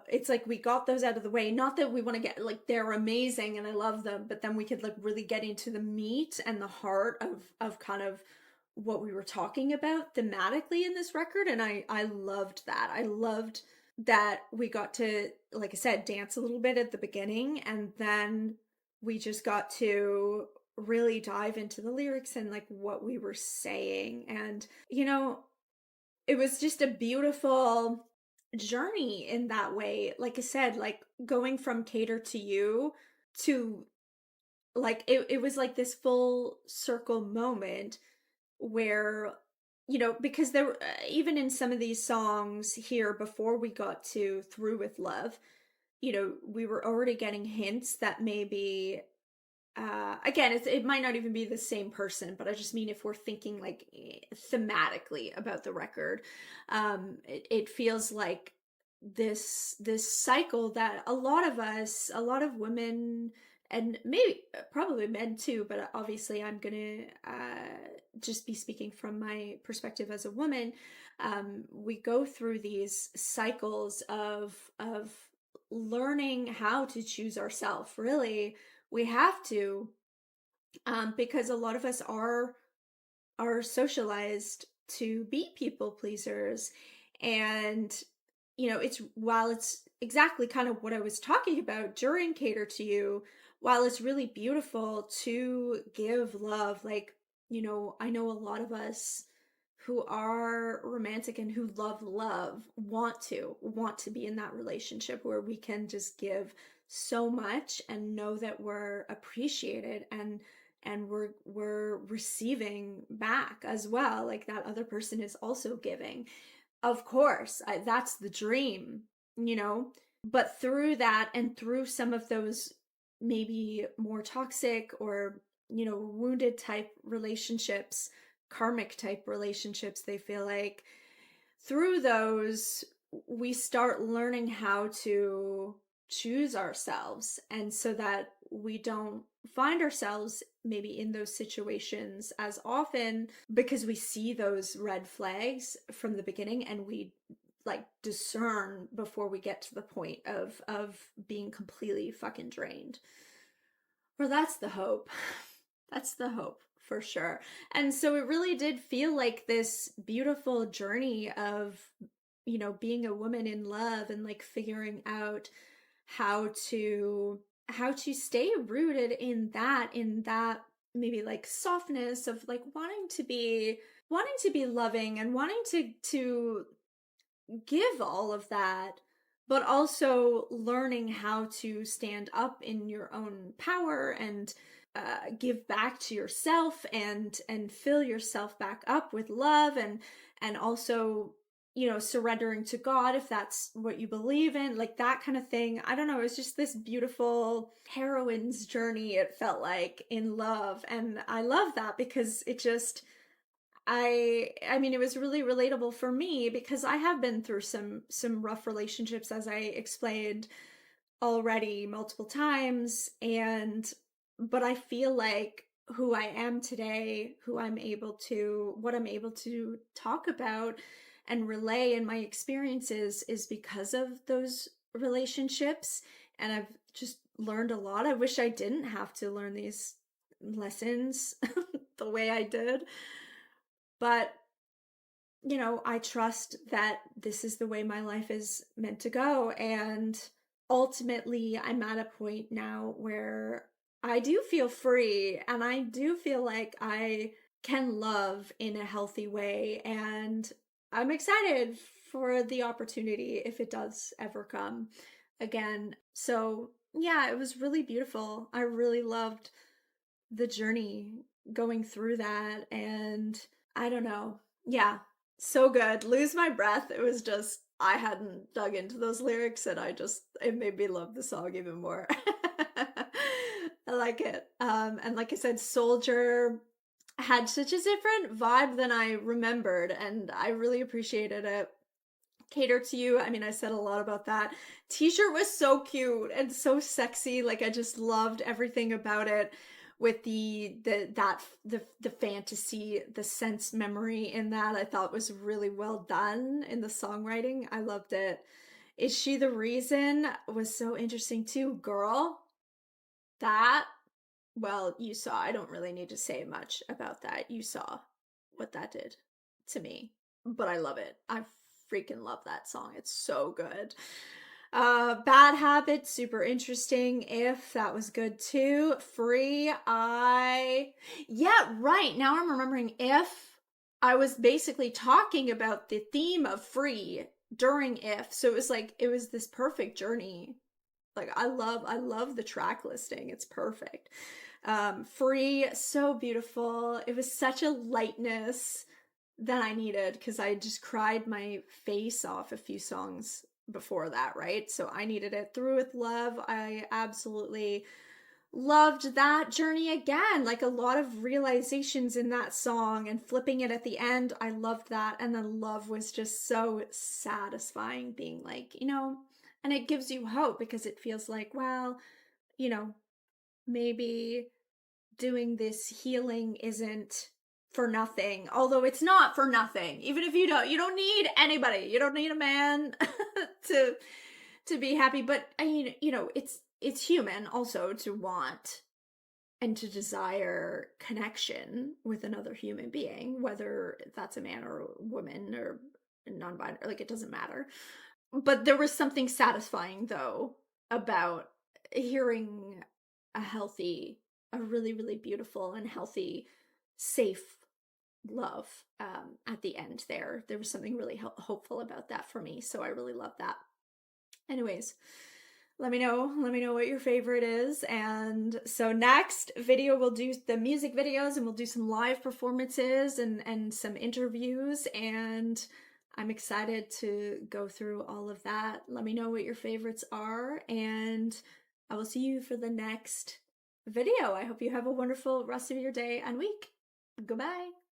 it's like we got those out of the way. Not that we want to get like they're amazing and I love them, but then we could like really get into the meat and the heart of kind of what we were talking about thematically in this record. And I loved that. I loved that we got to, like I said, dance a little bit at the beginning, and then we just got to really dive into the lyrics and like what we were saying. And it was just a beautiful journey in that way. Like I said, like going from Cater to You to like it was like this full circle moment where because there were even in some of these songs here before we got to Through With Love, we were already getting hints that maybe again, it might not even be the same person, but I just mean if we're thinking like thematically about the record, it feels like this cycle that a lot of us, a lot of women, and maybe probably men too, but obviously I'm gonna just be speaking from my perspective as a woman. We go through these cycles of learning how to choose ourselves. Really, we have to, because a lot of us are socialized to be people pleasers. And it's, while it's exactly kind of what I was talking about during Cater to You, while it's really beautiful to give love, like I know a lot of us who are romantic and who love want to be in that relationship where we can just give so much and know that we're appreciated, and we're receiving back as well, like that other person is also giving. Of course, that's the dream, you know but through that and through some of those maybe more toxic or wounded type relationships, karmic type relationships, they feel like through those we start learning how to choose ourselves, and so that we don't find ourselves maybe in those situations as often, because we see those red flags from the beginning and we like discern before we get to the point of being completely fucking drained. Well, that's the hope. That's the hope for sure. And so it really did feel like this beautiful journey of, being a woman in love and like figuring out how to stay rooted in that maybe like softness of like wanting to be loving and wanting to give all of that, but also learning how to stand up in your own power and give back to yourself and fill yourself back up with love, and also surrendering to God if that's what you believe in, like that kind of thing. I don't know, it's just this beautiful heroine's journey, it felt like, in love. And I love that because it just I mean, it was really relatable for me because I have been through some rough relationships, as I explained already multiple times. And but I feel like who I am today, what I'm able to talk about and relay in my experiences is because of those relationships. And I've just learned a lot. I wish I didn't have to learn these lessons the way I did. But, I trust that this is the way my life is meant to go. And ultimately, I'm at a point now where I do feel free and I do feel like I can love in a healthy way. And I'm excited for the opportunity if it does ever come again. So, yeah, it was really beautiful. I really loved the journey going through that. And I don't know. Yeah, so good. Lose My Breath. It was just, I hadn't dug into those lyrics and it made me love the song even more. I like it. And like I said, Soldier had such a different vibe than I remembered, and I really appreciated it. Cater to You, I mean, I said a lot about that. T-shirt was so cute and so sexy. Like, I just loved everything about it, with the fantasy, the sense memory in that. I thought was really well done in the songwriting. I loved it. Is She the Reason was so interesting too. Girl, that, well, you saw. I don't really need to say much about that. You saw what that did to me. But I love it. I freaking love that song. It's so good. Bad Habit, super interesting. If, that was good too. Free, yeah, right. Now I'm remembering. If, I was basically talking about the theme of Free during If. So it was this perfect journey. Like, I love the track listing. It's perfect. Free, so beautiful. It was such a lightness that I needed, because I just cried my face off a few songs before that, right? So I needed it. Through With Love, I absolutely loved that journey again. Like, a lot of realizations in that song, and flipping it at the end, I loved that. And then Love was just so satisfying, being like, and it gives you hope, because it feels like, well, maybe doing this healing isn't for nothing. Although it's not for nothing. Even if you don't need anybody. You don't need a man to be happy. But I mean, it's human also to want and to desire connection with another human being, whether that's a man or a woman or non-binary, like, it doesn't matter. But there was something satisfying, though, about hearing a really, really beautiful and healthy, safe love at the end there. There was something really hopeful about that for me, so I really love that. Anyways, let me know what your favorite is. And so next video, we'll do the music videos, and we'll do some live performances and some interviews, and I'm excited to go through all of that. Let me know what your favorites are, and I will see you for the next video. I hope you have a wonderful rest of your day and week. Goodbye.